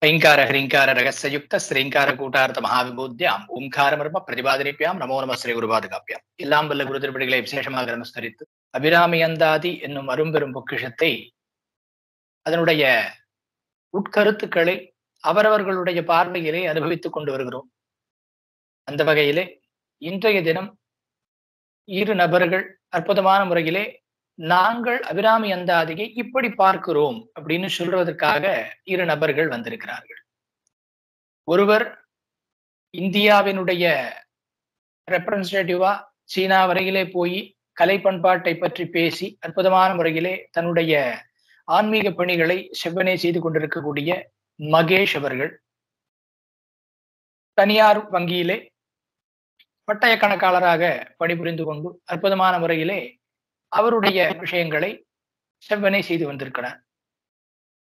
ह्रीङ्कार ह्रीङ्कार रहस्ययुक्त श्रीङ्कार கூட்டார்த்த மகாவிபூத்யாம் ஓம்காரமர்ம பிரதிபாதனிப்பியாம் நமோ நம ஸ்ரீ குருபாதுகாப்பியாம். எல்லாம் வல்ல குரு திருப்படிகளை விசேஷமாக நமஸ்கரித்து அபிராமி அந்தாதி என்னும் அரும்பெரும் பொக்கிஷத்தை அதனுடைய உட்கருத்துக்களை அவரவர்களுடைய பார்வையிலே அனுபவித்துக் கொண்டு வருகிறோம். அந்த வகையிலே இன்றைய தினம் இரு நபர்கள் அற்புதமான முறையிலே நாங்கள் அபிராமி அந்தாதியை இப்படி பார்க்கிறோம் அப்படின்னு சொல்றதற்காக இரு நபர்கள் வந்திருக்கிறார்கள். ஒருவர் இந்தியாவினுடைய ரெப்ரசன்டேட்டிவா சீனா வரையிலே போய் கலை பண்பாட்டை பற்றி பேசி அற்புதமான முறையிலே தன்னுடைய ஆன்மீக பணிகளை செவ்வனே செய்து கொண்டிருக்கக்கூடிய மகேஷ் அவர்கள். தனியார் வங்கியிலே பட்டய கணக்காளராக பணிபுரிந்து கொண்டு அற்புதமான முறையிலே அவருடைய விஷயங்களை செவ்வனே செய்து வந்திருக்கிறார்.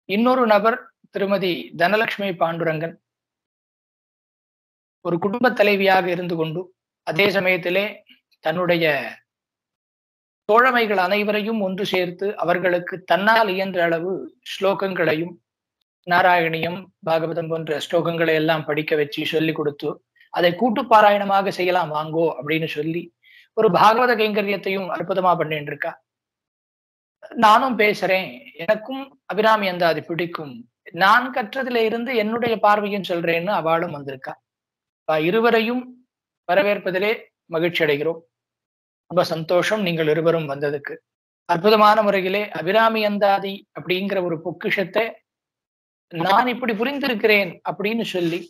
இன்னொரு நபர் திருமதி தனலட்சுமி பாண்டுரங்கன். ஒரு குடும்ப தலைவியாக இருந்து கொண்டு அதே சமயத்திலே தன்னுடைய தோழமைகள் அனைவரையும் ஒன்று சேர்த்து அவர்களுக்கு தன்னால் இயன்ற அளவு ஸ்லோகங்களையும் நாராயணியம் பாகவதம் போன்ற ஸ்லோகங்களை எல்லாம் படிக்க வச்சு சொல்லி கொடுத்து அதை கூட்டு பாராயணமாக செய்யலாம் வாங்கோ அப்படின்னு சொல்லி ஒரு பாகவத கைங்கரியத்தையும் அற்புதமா பண்ணிட்டு இருக்கா. நானும் பேசுறேன், எனக்கும் அபிராமி அந்தாதி பிடிக்கும், நான் கற்றதுல இருந்து என்னுடைய பார்வையும் சொல்றேன்னு அவளும் வந்திருக்கா. இருவரையும் வரவேற்பதிலே மகிழ்ச்சி அடைகிறோம். ரொம்ப சந்தோஷம் நீங்கள் இருவரும் வந்ததுக்கு. அற்புதமான முறையிலே அபிராமி அந்தாதி அப்படிங்கிற ஒரு பொக்கிஷத்தை நான் இப்படி புரிந்திருக்கிறேன் அப்படின்னு சொல்லி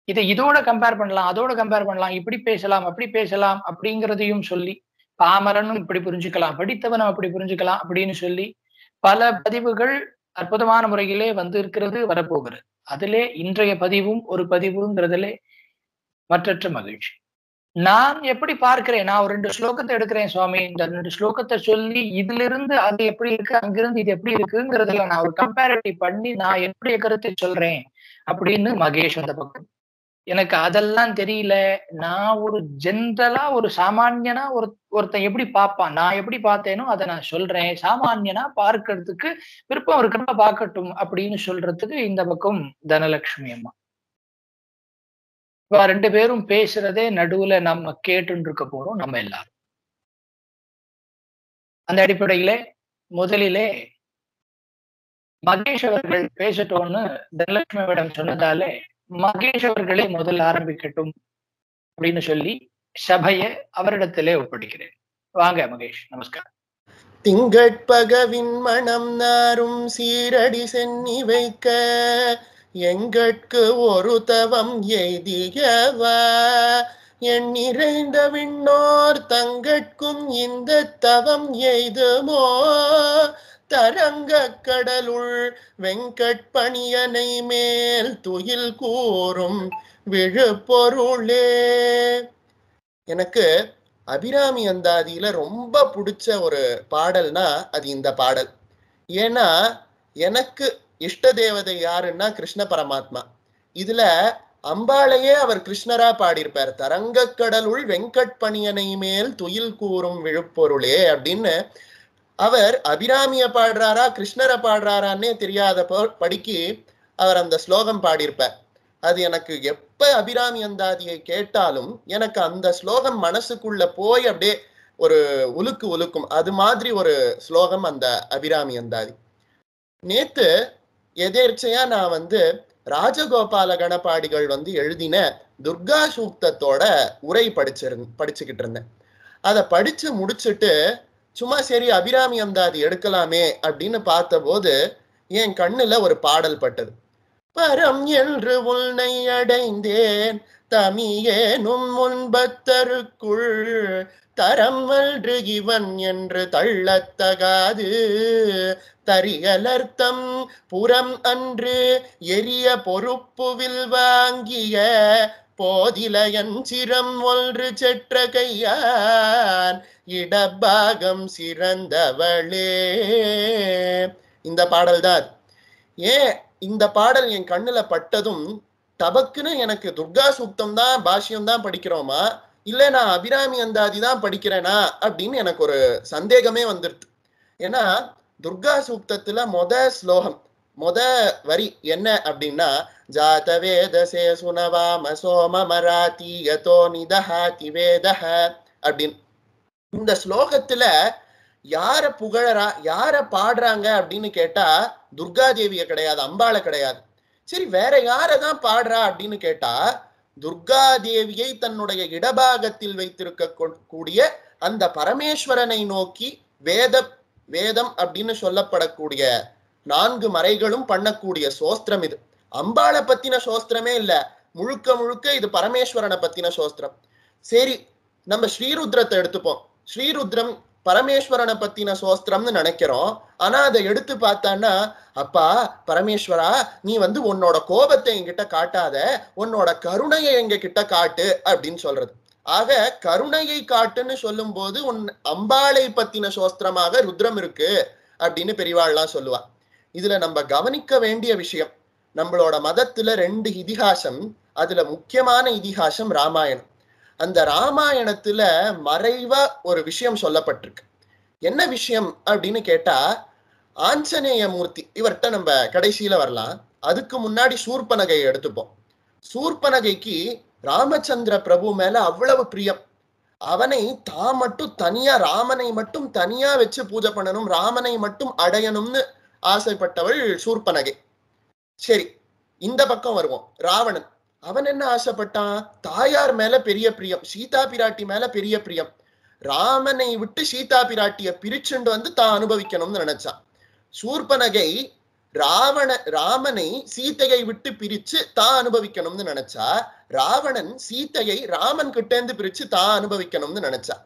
இதை இதோட கம்பேர் பண்ணலாம், அதோட கம்பேர் பண்ணலாம், இப்படி பேசலாம் அப்படி பேசலாம் அப்படிங்கிறதையும் சொல்லி பாமரனும் இப்படி புரிஞ்சுக்கலாம், படித்தவனும் அப்படி புரிஞ்சுக்கலாம் அப்படின்னு சொல்லி பல பதிவுகள் அற்புதமான முறையிலே வந்து இருக்கிறது, வரப்போகிறது. அதிலே இன்றைய பதிவும் ஒரு பதிவுங்கிறதுலே மற்றற்ற மகிழ்ச்சி. நான் எப்படி பார்க்கிறேன், நான் ஒரு 2 ஸ்லோகத்தை எடுக்கிறேன் சுவாமி, இந்த 2 ஸ்லோகத்தை சொல்லி இதுல இருந்து அது எப்படி இருக்கு, அங்கிருந்து இது எப்படி இருக்குங்கிறதுல நான் ஒரு கம்பேரிட்டிவ் பண்ணி நான் என்னுடைய கருத்தை சொல்றேன் அப்படின்னு மகேஷ் அந்த பக்கம். எனக்கு அதெல்லாம் தெரியல, நான் ஒரு ஜென்ரலா ஒரு சாமானியனா ஒருத்தன் எப்படி பார்ப்பான், நான் எப்படி பார்த்தேனோ அதை நான் சொல்றேன், சாமானியனா பார்க்கறதுக்கு விருப்பம் இருக்கிறப்ப பார்க்கட்டும் அப்படின்னு சொல்றதுக்கு இந்த பக்கம் தனலட்சுமி அம்மா. இப்ப 2 பேரும் பேசுறதே நடுவுல நம்ம கேட்டு இருக்க போறோம் நம்ம எல்லாரும். அந்த அடிப்படையில முதலிலே மகேஷ் அவர்கள் பேசட்டோன்னு தனலட்சுமியிடம் சொன்னதாலே மகேஷ் அவர்களே முதல்ல ஆரம்பிக்கட்டும் அப்படின்னு சொல்லி சபையை அவரிடத்திலே ஒப்படைக்கிறேன். வாங்க மகேஷ், நமஸ்காரம். திங்கட்பகவின் மனம் நாரும் சீரடி சென்னி வைக்க எங்கட்கு ஒரு தவம் எய்தியவா எண்ணிறைந்த விண்ணோர் தங்கட்கும் இந்த தவம் எய்துமோ தரங்க கடலுள் வெங்கட்பணியனை மேல் துயில் கூறும் விழுப்பொருளே. எனக்கு அபிராமி அந்தாதியில ரொம்ப பிடிச்ச ஒரு பாடல்னா அது இந்த பாடல். ஏன்னா எனக்கு இஷ்ட தேவதை யாருன்னா கிருஷ்ண பரமாத்மா. இதுல அம்பாளையே அவர் கிருஷ்ணரா பாடியிருப்பார். தரங்க கடலுள் வெங்கட்பணியனை மேல் துயில் கூறும் விழுப்பொருளே அப்படின்னு. அவர் அபிராமிய பாடுறாரா கிருஷ்ணரை பாடுறாரான்னே தெரியாத படிக்கு அவர் அந்த ஸ்லோகம் பாடியிருப்பார். அது எனக்கு எப்ப அபிராமி அந்தாதியை கேட்டாலும் எனக்கு அந்த ஸ்லோகம் மனசுக்குள்ள போய் அப்படியே ஒரு உலுக்கும். அது மாதிரி ஒரு ஸ்லோகம் அந்த அபிராமி அந்தாதி. நேத்து எதேர்ச்சையா நான் ராஜகோபால கணபாடிகள் எழுதின துர்கா சூக்தத்தோட உரை படிச்சுக்கிட்டு இருந்தேன். அதை படிச்சு முடிச்சுட்டு சும்மா சரி அபிராமி அந்தாதி எடுக்கலாமே அப்படின்னு பார்த்த போது என் கண்ணுல ஒரு பாடல் பட்டது. பரம் என்று உன்னை அடைந்தேன் தமியேனும் முன்பத்தருக்குள் தரம் அன்று இவன் என்று தள்ளத்தகாது தரியலர்த்தம் புறம் அன்று எரிய பொறுப்புவில் வாங்கிய போதிலையன் சிரம் ஒன்று செற்ற கையான் இடபாகம் சிறந்தவளே. இந்த பாடல் தான். ஏன் இந்த பாடல் என் கண்ணுல பட்டதும் டபக்குன்னு எனக்கு துர்கா சூக்தம் தான் பாஷ்யம் தான் படிக்கிறோமா இல்ல நான் அபிராமி அந்தாதி தான் படிக்கிறேனா அப்படின்னு எனக்கு ஒரு சந்தேகமே வந்துருது. ஏன்னா துர்கா சூக்தத்துல ஸ்லோகம் வரி என்ன அப்படின்னா, ஜாத வேதசே சுனவாம சோம மராத்தி யதோ நிதஹாதி வேதஹ அப்படின்னு. இந்த ஸ்லோகத்துல யார புகழறா, யார பாடுறாங்க அப்படின்னு கேட்டா துர்காதேவிய கிடையாது, அம்பாளை கிடையாது. சரி, வேற யாரதான் பாடுறா அப்படின்னு கேட்டா துர்காதேவியை தன்னுடைய இடபாகத்தில் வைத்திருக்க கூடிய அந்த பரமேஸ்வரனை நோக்கி வேதம் அப்படின்னு சொல்லப்படக்கூடிய 4 மறைகளும் பண்ணக்கூடிய சோஸ்திரம் இது. அம்பாளை பத்தின சோஸ்திரமே இல்ல, முழுக்க முழுக்க இது பரமேஸ்வரனை பத்தின சோஸ்திரம். சரி, நம்ம ஸ்ரீருத்ரத்தை எடுத்துப்போம். ஸ்ரீருத்ரம் பரமேஸ்வரனை பத்தின சோஸ்திரம்னு நினைக்கிறோம். ஆனா அதை எடுத்து பார்த்தான்னா, அப்பா பரமேஸ்வரா, நீ உன்னோட கோபத்தை என்கிட்ட காட்டாத, உன்னோட கருணையை எங்க கிட்ட காட்டு அப்படின்னு சொல்றது. ஆக கருணையை காட்டுன்னு சொல்லும் போது அம்பாளை பத்தின சோஸ்திரமாக ருத்ரம் இருக்கு அப்படின்னு பெரியவாள்லாம் சொல்லுவா. இதுல நம்ம கவனிக்க வேண்டிய விஷயம், நம்மளோட மதத்துல 2 இதிகாசம், அதுல முக்கியமான இதிகாசம் ராமாயணம். அந்த ராமாயணத்துல மறைவா ஒரு விஷயம் சொல்லப்பட்டிருக்கு. என்ன விஷயம் அப்படின்னு கேட்டா, ஆஞ்சநேய மூர்த்தி இவர்கிட்ட நம்ம கடைசியில வரலாம். அதுக்கு முன்னாடி சூர்பனகை எடுத்துப்போம். சூர்பனகைக்கு ராமச்சந்திர பிரபு மேல அவ்வளவு பிரியம். அவனை தான் மட்டும் தனியா, ராமனை மட்டும் தனியா வச்சு பூஜை பண்ணணும், ராமனை மட்டும் அடையணும்னு ஆசைப்பட்டவள் சூர்பனகை. சரி, இந்த பக்கம் வருவோம். ராவணன், அவன் என்ன ஆசைப்பட்டான்? தாயார் மேல பெரிய பிரியம், சீதா பிராட்டி மேல பெரிய பிரியம். ராமனை விட்டு சீதா பிராட்டிய பிரிச்சுண்டு தான் அனுபவிக்கணும்னு நினைச்சான். சூர்பனகை ராமனை சீத்தையை விட்டு பிரிச்சு தான் அனுபவிக்கணும்னு நினைச்சா. ராவணன் சீத்தையை ராமன் கிட்ட இருந்து பிரிச்சு தான் அனுபவிக்கணும்னு நினைச்சா.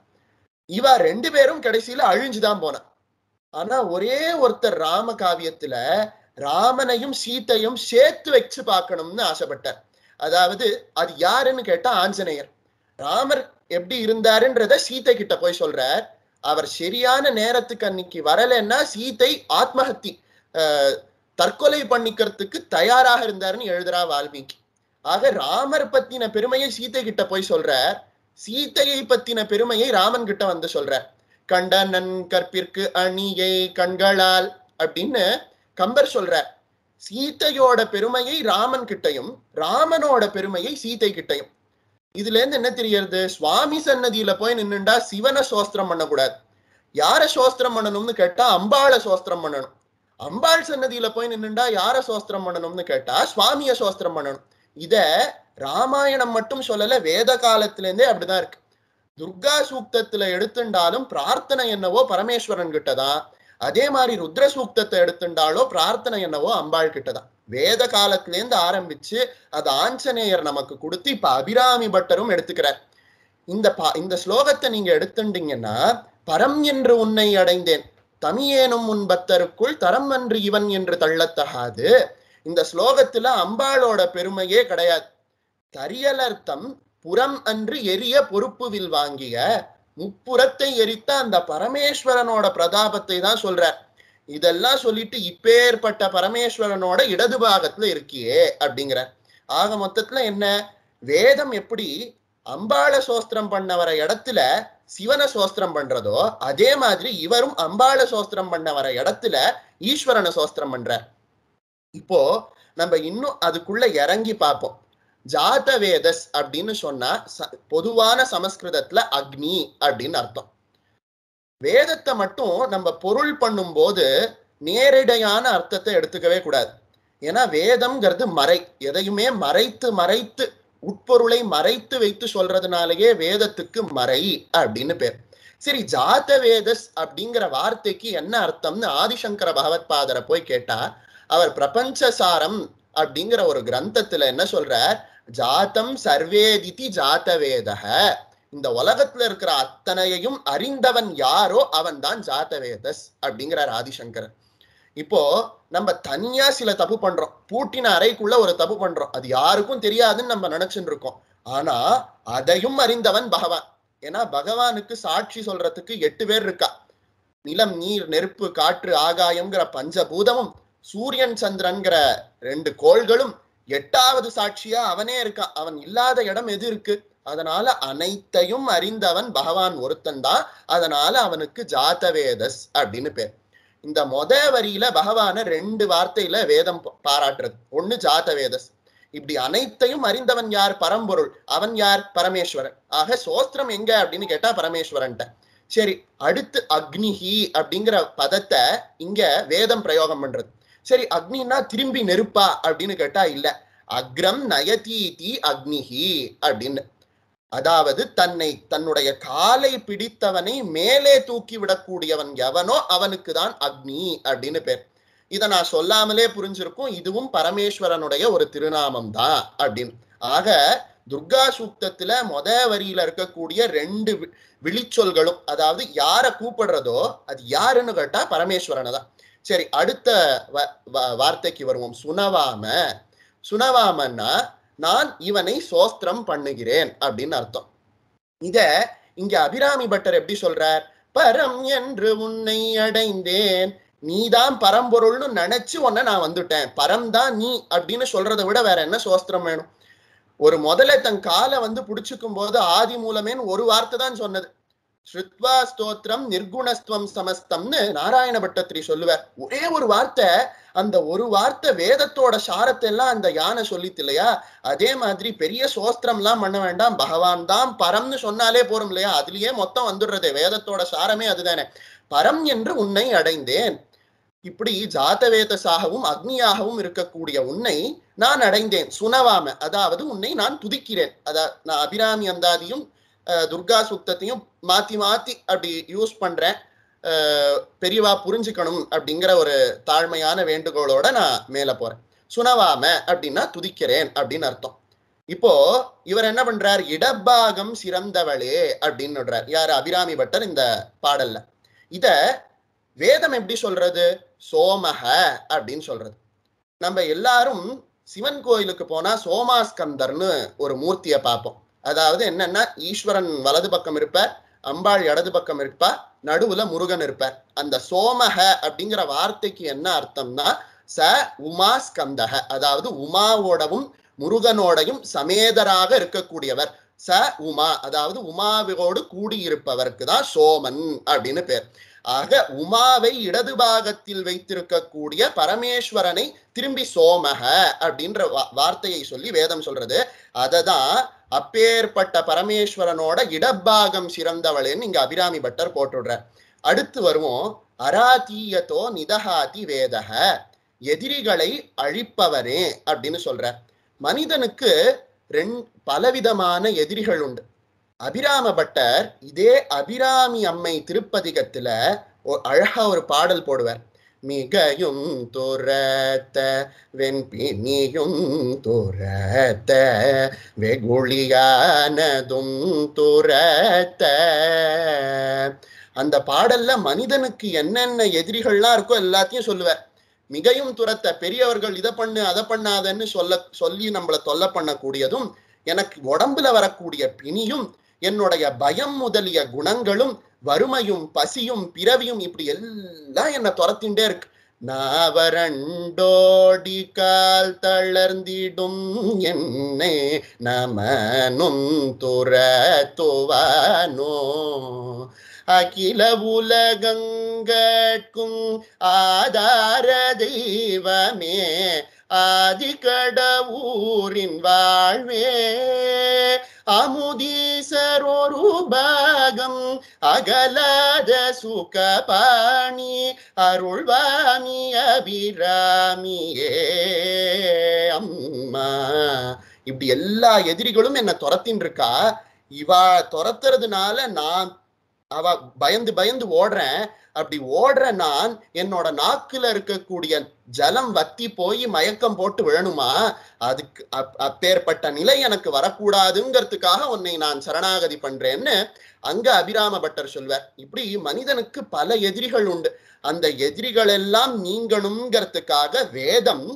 இவ 2 பேரும் கடைசியில அழிஞ்சுதான் போனான். ஆனா ஒரே ஒருத்தர் ராம காவியத்துல ராமனையும் சீத்தையும் சேர்த்து வச்சு பார்க்கணும்னு ஆசைப்பட்டார். அதாவது அது யாருன்னு கேட்டா ஆஞ்சநேயர். ராமர் எப்படி இருந்தாருன்றத சீத்தை கிட்ட போய் சொல்றார். அவர் சரியான நேரத்துக்கு அன்னைக்கு வரலன்னா சீத்தை ஆத்மஹத்தி தற்கொலை பண்ணிக்கிறதுக்கு தயாராக இருந்தாருன்னு எழுதுறா வால்மீகி. ஆக ராமர் பத்தின பெருமையை சீத்தை கிட்ட போய் சொல்றார், சீத்தையை பத்தின பெருமையை ராமன் கிட்ட சொல்றார். கண்டனன் கற்பிற்கு அணியை கண்களால் அப்படின்னு கம்பர் சொல்றார். சீத்தையோட பெருமையை ராமன் கிட்டையும், ராமனோட பெருமையை சீத்தை கிட்டையும். இதுல இருந்து என்ன தெரியறது? சுவாமி சன்னதியில போய் நின்னுண்டா சிவனை சோஸ்திரம் பண்ணக்கூடாது. யார சோஸ்திரம் பண்ணணும்னு கேட்டா அம்பாளை சோஸ்திரம் பண்ணணும். அம்பாள் சன்னதியில போய் நின்னுண்டா யார சோஸ்திரம் பண்ணணும்னு கேட்டா சுவாமிய சோஸ்திரம் பண்ணணும். இத ராமாயணம் மட்டும் சொல்லல, வேத காலத்துல இருந்தே அப்படிதான் இருக்கு. துர்கா சூக்தத்துல எடுத்துட்டாலும் பிரார்த்தனை என்னவோ பரமேஸ்வரன் கிட்டதான். அதே மாதிரி ருத்ர சூக்தத்தை எடுத்துட்டாலோ பிரார்த்தனை என்னவோ அம்பாள் கிட்டதான். வேத காலத்துல இருந்து ஆரம்பிச்சு அது ஆஞ்சநேயர் நமக்கு கொடுத்து இப்ப அபிராமி பட்டரும் எடுத்துக்கிறார். இந்த ஸ்லோகத்தை நீங்க எடுத்துட்டீங்கன்னா, பரம் என்று உன்னை அடைந்தேன், தமியேனும் உன் பக்தருக்குள் தரம் அன்று இவன் என்று தள்ளத்தகாது. இந்த ஸ்லோகத்துல அம்பாளோட பெருமையே கிடையாது. தரியலர்த்தம் புறம் அன்று எரிய பொறுப்புவில் வாங்கிய முப்புறத்தை எரித்த அந்த பரமேஸ்வரனோட பிரதாபத்தை தான் சொல்றார். இதெல்லாம் சொல்லிட்டு இப்பேற்பட்ட பரமேஸ்வரனோட இடது பாகத்துல இருக்கியே அப்படிங்கிற. ஆக மொத்தத்துல என்ன, வேதம் எப்படி அம்பாள சோஸ்திரம் பண்ண வர இடத்துல சிவனை சோஸ்திரம் பண்றதோ, அதே மாதிரி இவரும் அம்பாள சோஸ்திரம் பண்ண வர இடத்துல ஈஸ்வரனை சோஸ்திரம் பண்றார். இப்போ நம்ம இன்னும் அதுக்குள்ள இறங்கி பார்ப்போம். ஜாத வேதஸ் அப்படின்னு சொன்னா பொதுவான சமஸ்கிருதத்துல அக்னி அப்படின்னு அர்த்தம். வேதத்தை மட்டும் நம்ம பொருள் பண்ணும் போது நேரடியான அர்த்தத்தை எடுத்துக்கவே கூடாது. ஏன்னா வேதம்ங்கிறது மறை, எதையுமே மறைத்து உட்பொருளை மறைத்து வைத்து சொல்றதுனாலயே வேதத்துக்கு மறை அப்படின்னு பேர். சரி, ஜாத வேதஸ் அப்படிங்கிற வார்த்தைக்கு என்ன அர்த்தம்னு ஆதிசங்கர பகவத்பாதரை போய் கேட்டா, அவர் பிரபஞ்சசாரம் அப்படிங்கிற ஒரு கிரந்தத்துல என்ன சொல்றார்? ஜாத்தம் சர்வேதிதி ஜாத வேதக, இந்த உலகத்துல இருக்கிற அத்தனையையும் அறிந்தவன் யாரோ அவன் தான் ஜாத வேதஸ் அப்படிங்கிறார் ஆதிசங்கரர். இப்போ நம்ம தனியா சில தப்பு பண்றோம், பூட்டின அறைக்குள்ள ஒரு தப்பு பண்றோம், அது யாருக்கும் தெரியாதுன்னு நம்ம நினைச்சுட்டு இருக்கோம். ஆனா அதையும் அறிந்தவன் பகவான். ஏன்னா பகவானுக்கு சாட்சி சொல்றதுக்கு 8 பேர் இருக்கா. நிலம், நீர், நெருப்பு, காற்று, ஆகாயம்ங்கிற பஞ்சபூதமும், சூரியன் சந்திரன்கிற 2 கோள்களும், 8வது சாட்சியா அவனே இருக்கான். அவன் இல்லாத இடம் எது இருக்கு? அதனால அனைத்தையும் அறிந்தவன் பகவான் ஒருத்தன் தான். அதனால அவனுக்கு ஜாத வேதஸ் அப்படின்னு பேர். இந்த வரியில பகவான 2 வார்த்தையில வேதம் பாராட்டுறது. ஒண்ணு ஜாத வேதஸ், இப்படி அனைத்தையும் அறிந்தவன் யார்? பரம்பொருள். அவன் யார்? பரமேஸ்வரன். ஆக சோஸ்திரம் எங்க அப்படின்னு கேட்டா பரமேஸ்வரன்ட்ட. சரி, அடுத்து அக்னிஹி அப்படிங்கிற பதத்தை இங்க வேதம் பிரயோகம் பண்றது. சரி, அக்னின்னா திரும்பி நெருப்பா அப்படின்னு கேட்டா இல்ல, அக்ரம் நயதீதி அக்னிஹி அப்படின்னு. அதாவது தன்னுடைய காலை பிடித்தவனை மேலே தூக்கி விடக்கூடியவன் எவனோ அவனுக்கு தான் அக்னி அப்படின்னு பேர். இதை நான் சொல்லாமலே புரிஞ்சிருக்கும், இதுவும் பரமேஸ்வரனுடைய ஒரு திருநாமம் தான் அப்படின்னு. ஆக துர்கா சூக்தத்துல வரியில இருக்கக்கூடிய 2 விழிச்சொல்களும், அதாவது யார கூப்பிடுறதோ அது யாருன்னு கேட்டா பரமேஸ்வரனை தான். சரி, அடுத்த வார்த்தைக்கு வருவோம். சுனவாம. சுனவாமன்னா நான் இவனை சோஸ்திரம் பண்ணுகிறேன் அப்படின்னு அர்த்தம். இத இங்க அபிராமி பட்டர் எப்படி சொல்றார்? பரம் என்று உன்னை அடைந்தேன், நீதான் பரம்பொருள்னு நினைச்சு உன்னை நான் வந்துட்டேன், பரம் தான் நீ அப்படின்னு சொல்றதை விட வேற என்ன சோஸ்திரம் வேணும்? ஒரு முதல்ல தன் காலை புடிச்சுக்கும் போது ஆதி மூலமேன்னு ஒரு வார்த்தை தான் சொன்னது. ஸ்ருத்வா ஸ்தோத்திரம் நிர்குணஸ்துவம் சமஸ்தம்னு நாராயண பட்டத்திரி சொல்லுவார். ஒரே ஒரு வார்த்தை, அந்த ஒரு வார்த்தை வேதத்தோட சாரத்தை எல்லாம் அந்த யானை சொல்லித்து இல்லையா? அதே மாதிரி பெரிய சோஸ்திரம் எல்லாம் பண்ண வேண்டாம், பகவான் தான் பரம்னு சொன்னாலே போறோம் இல்லையா? அதுலயே மொத்தம் வந்துடுறது. வேதத்தோட சாரமே அதுதானே. பரம் என்று உன்னை அடைந்தேன். இப்படி ஜாதவேதஸாகவும் அக்னியாகவும் இருக்கக்கூடிய உன்னை நான் அடைந்தேன். சுனவாம, அதாவது உன்னை நான் துதிக்கிறேன். நான் அபிராமி அந்தாதியும் துர்கா சுத்தத்தையும் மாத்தி மாத்தி அப்படி யூஸ் பண்றேன், பெரியவா புரிஞ்சுக்கணும் அப்படிங்கிற ஒரு தாழ்மையான வேண்டுகோளோட நான் மேல போறேன். சுனவாம அப்படின்னா துதிக்கிறேன் அப்படின்னு அர்த்தம். இப்போ இவர் என்ன பண்றார்? இடப்பாகம் சிறந்தவளே அப்படின்னு யாரு? அபிராமி பட்டர் இந்த பாடல்ல. இத வேதம் எப்படி சொல்றது? சோமஹ அப்படின்னு சொல்றது. நம்ம எல்லாரும் சிவன் கோயிலுக்கு போனா சோமாஸ்கந்தர்னு ஒரு மூர்த்தியை பார்ப்போம். அதாவது என்னன்னா, ஈஸ்வரன் வலது பக்கம் இருப்பார், அம்பாள் இடது பக்கம் இருப்பார், நடுவுல முருகன் இருப்பார். அந்த சோமஹ அப்படிங்கிற வார்த்தைக்கு என்ன அர்த்தம்னா ச உமா ஸ்கந்தக, அதாவது உமாவோடவும் முருகனோடையும் சமேதராக இருக்கக்கூடியவர். ச உமா, அதாவது உமாவோடு கூடியிருப்பவருக்கு தான் சோமன் அப்படின்னு பேர். ஆக உமாவை இடது பாகத்தில் வைத்திருக்கக்கூடிய பரமேஸ்வரனை திரும்பி சோமஹ அப்படின்ற வார்த்தையை சொல்லி வேதம் சொல்றது. அததான் அப்பேற்பட்ட பரமேஸ்வரனோட இடப்பாகம் சிறந்தவளேன்னு இங்க அபிராமி பட்டர் போட்டுடுற. அடுத்து வருவோம். அராதீயத்தோ நிதஹாதி வேதஹ, எதிரிகளை அழிப்பவரே அப்படின்னு சொல்ற. மனிதனுக்கு பலவிதமான எதிரிகள் உண்டு. அபிராம பட்டர் இதே அபிராமி அம்மை திருப்பதிகத்துல அழகா ஒரு பாடல் போடுவார். மிகையும் துரத்த வெண்பினியும் துரத்த வெகுளியானதும் துரத்த. அந்த பாடல்ல மனிதனுக்கு என்னென்ன எதிரிகள்லாம் இருக்கோ எல்லாத்தையும் சொல்லுவார். மிகையும் துரத்த, பெரியவர்கள் இதை பண்ணு அதை பண்ணாதன்னு சொல்லி நம்மளை தொல்லை பண்ணக்கூடியதும், எனக்கு உடம்புல வரக்கூடிய பிணியும், என்னுடைய பயம் முதலிய குணங்களும், வறுமையும் பசியும் பிறவியும், இப்படி எல்லாம் என்ன துரத்தின்றே இருக்கு. நாவரண்டோடி கால் தளர்ந்திடும் என்னை நமனும் துரத்துவானோ, அகில உலகங்கட்கும் ஆதார தெய்வமே, ஆதி கடவுரின் வாழ்வே, அமுதீசர் ஒரு பாகம் அகலாத சுகபாணி, அருள்வாமி அபிராமியே அம்மா. இப்படி எல்லா எதிரிகளும் என்ன துரத்தின் இருக்கா. இவா துரத்துறதுனால நான் பயந்து பயந்து ஓடுறேன். அப்படி ஓடுற நான் என்னோட நாக்குல இருக்கக்கூடிய ஜலம் வத்தி போய் மயக்கம் போட்டு விழணுமா? அதுக்கு அப்பேற்பட்ட நிலை எனக்கு வரக்கூடாதுங்கிறதுக்காக உன்னை நான் சரணாகதி பண்றேன்னு அங்க அபிராம பட்டர் சொல்வார். இப்படி மனிதனுக்கு பல எதிரிகள் உண்டு. அந்த எதிரிகள் எல்லாம் நீங்கணுங்கிறதுக்காக வேதம்